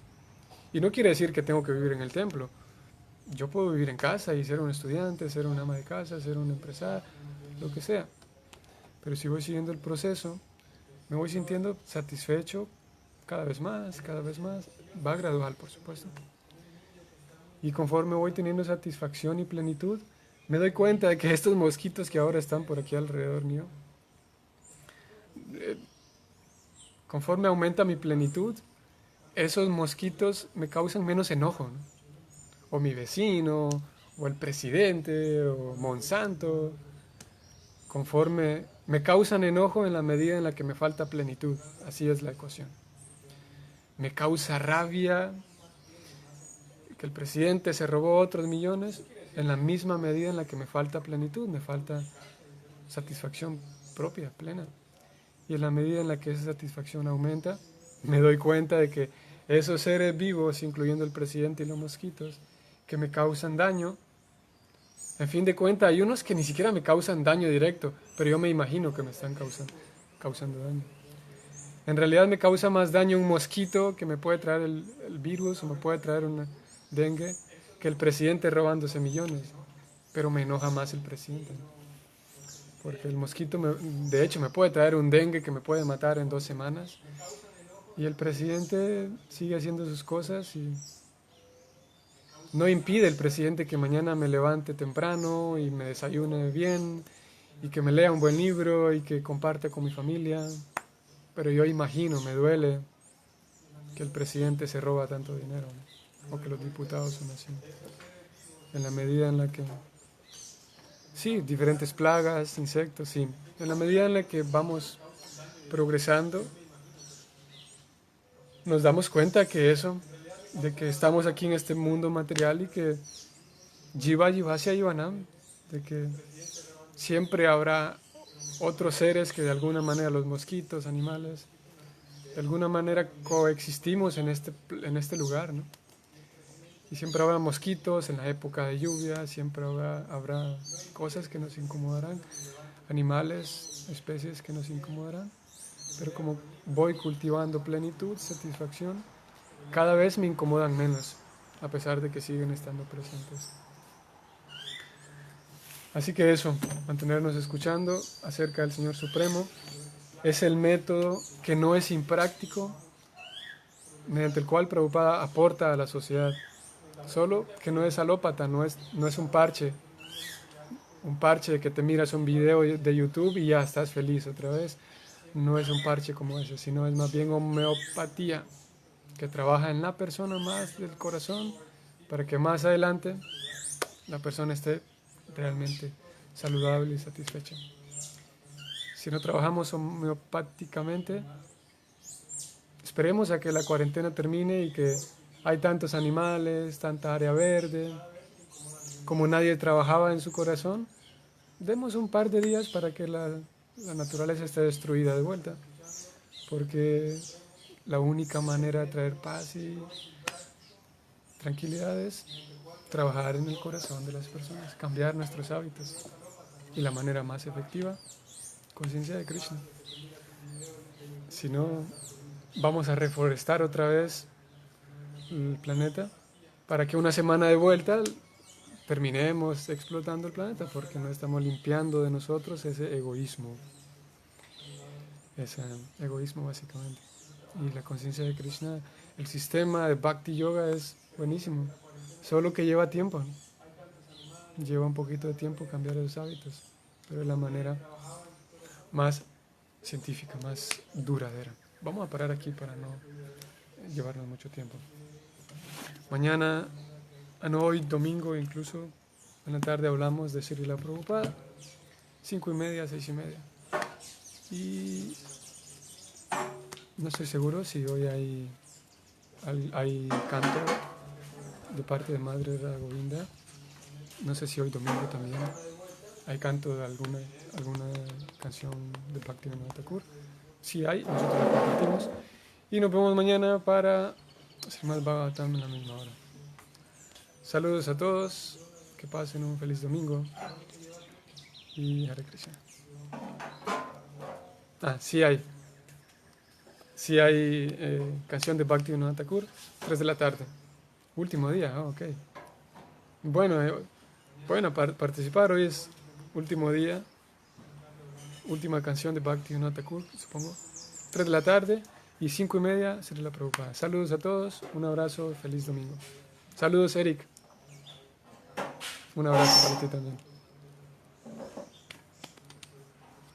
Y no quiere decir que tengo que vivir en el templo. Yo puedo vivir en casa y ser un estudiante, ser una ama de casa, ser un empresario, lo que sea. Pero si voy siguiendo el proceso, me voy sintiendo satisfecho cada vez más, va gradual, por supuesto. Y conforme voy teniendo satisfacción y plenitud, me doy cuenta de que estos mosquitos que ahora están por aquí alrededor mío, conforme aumenta mi plenitud, esos mosquitos me causan menos enojo, ¿no? O mi vecino, o el presidente, o Monsanto, conforme me causan enojo en la medida en la que me falta plenitud. Así es la ecuación. Me causa rabia que el presidente se robó otros millones en la misma medida en la que me falta plenitud, me falta satisfacción propia, plena. Y en la medida en la que esa satisfacción aumenta, me doy cuenta de que esos seres vivos, incluyendo el presidente y los mosquitos, que me causan daño, en fin de cuentas, hay unos que ni siquiera me causan daño directo, pero yo me imagino que me están causando daño. En realidad me causa más daño un mosquito que me puede traer el virus o me puede traer una dengue que el presidente robándose millones, pero me enoja más el presidente, ¿no? Porque el mosquito, de hecho, me puede traer un dengue que me puede matar en 2 semanas y el presidente sigue haciendo sus cosas y no impide el presidente que mañana me levante temprano y me desayune bien y que me lea un buen libro y que comparte con mi familia. Pero yo imagino, me duele que el presidente se roba tanto dinero, ¿no? O que los diputados son así. En la medida en la que... Sí, diferentes plagas, insectos, sí. En la medida en la que vamos progresando, nos damos cuenta que eso, de que estamos aquí en este mundo material y que Jiva Jivasya Jivanam, de que siempre habrá otros seres que de alguna manera, los mosquitos, animales, de alguna manera coexistimos en este lugar, ¿no? Y siempre habrá mosquitos en la época de lluvia, siempre habrá cosas que nos incomodarán, animales, especies que nos incomodarán, pero como voy cultivando plenitud, satisfacción, cada vez me incomodan menos. a pesar de que siguen estando presentes. Así que eso, mantenernos escuchando acerca del Señor Supremo, es el método que no es impráctico, mediante el cual Prabhupada aporta a la sociedad. Solo que no es alópata, no es un parche que te miras un video de YouTube y ya estás feliz otra vez. No es un parche como ese, sino es más bien homeopatía, que trabaja en la persona más del corazón para que más adelante la persona esté realmente saludable y satisfecha. Si no trabajamos homeopáticamente, esperemos a que la cuarentena termine y que hay tantos animales, tanta área verde, como nadie trabajaba en su corazón, demos un par de días para que la naturaleza esté destruida de vuelta, porque la única manera de traer paz y tranquilidad es trabajar en el corazón de las personas, cambiar nuestros hábitos. Y la manera más efectiva, conciencia de Krishna. Si no, vamos a reforestar otra vez el planeta para que una semana de vuelta terminemos explotando el planeta, porque no estamos limpiando de nosotros ese egoísmo básicamente. Y la conciencia de Krishna, el sistema de Bhakti Yoga es buenísimo, solo que lleva tiempo, lleva un poquito de tiempo cambiar esos hábitos, pero es la manera más científica, más duradera. Vamos a parar aquí para no llevarnos mucho tiempo. Mañana, no, hoy domingo incluso, en la tarde hablamos de Srila Prabhupada, 5:30, 6:30. Y no estoy seguro si hoy hay canto de parte de Madre Radha Govinda. No sé si hoy domingo también hay canto de alguna canción de Bhaktivinoda Thakur. Si hay, nosotros la compartimos. Y nos vemos mañana para Srimad Bhagavatam en la misma hora. Saludos a todos, que pasen un feliz domingo y Hare Krishna. Sí hay canción de Bhaktivinoda Thakur, 3 de la tarde. Último día, ok. Bueno, participar, hoy es último día, última canción de Bhaktivinoda Thakur, supongo. 3 de la tarde y 5:30 será la Prabhupada. Saludos a todos, un abrazo, feliz domingo. Saludos, Eric. Un abrazo para ti también.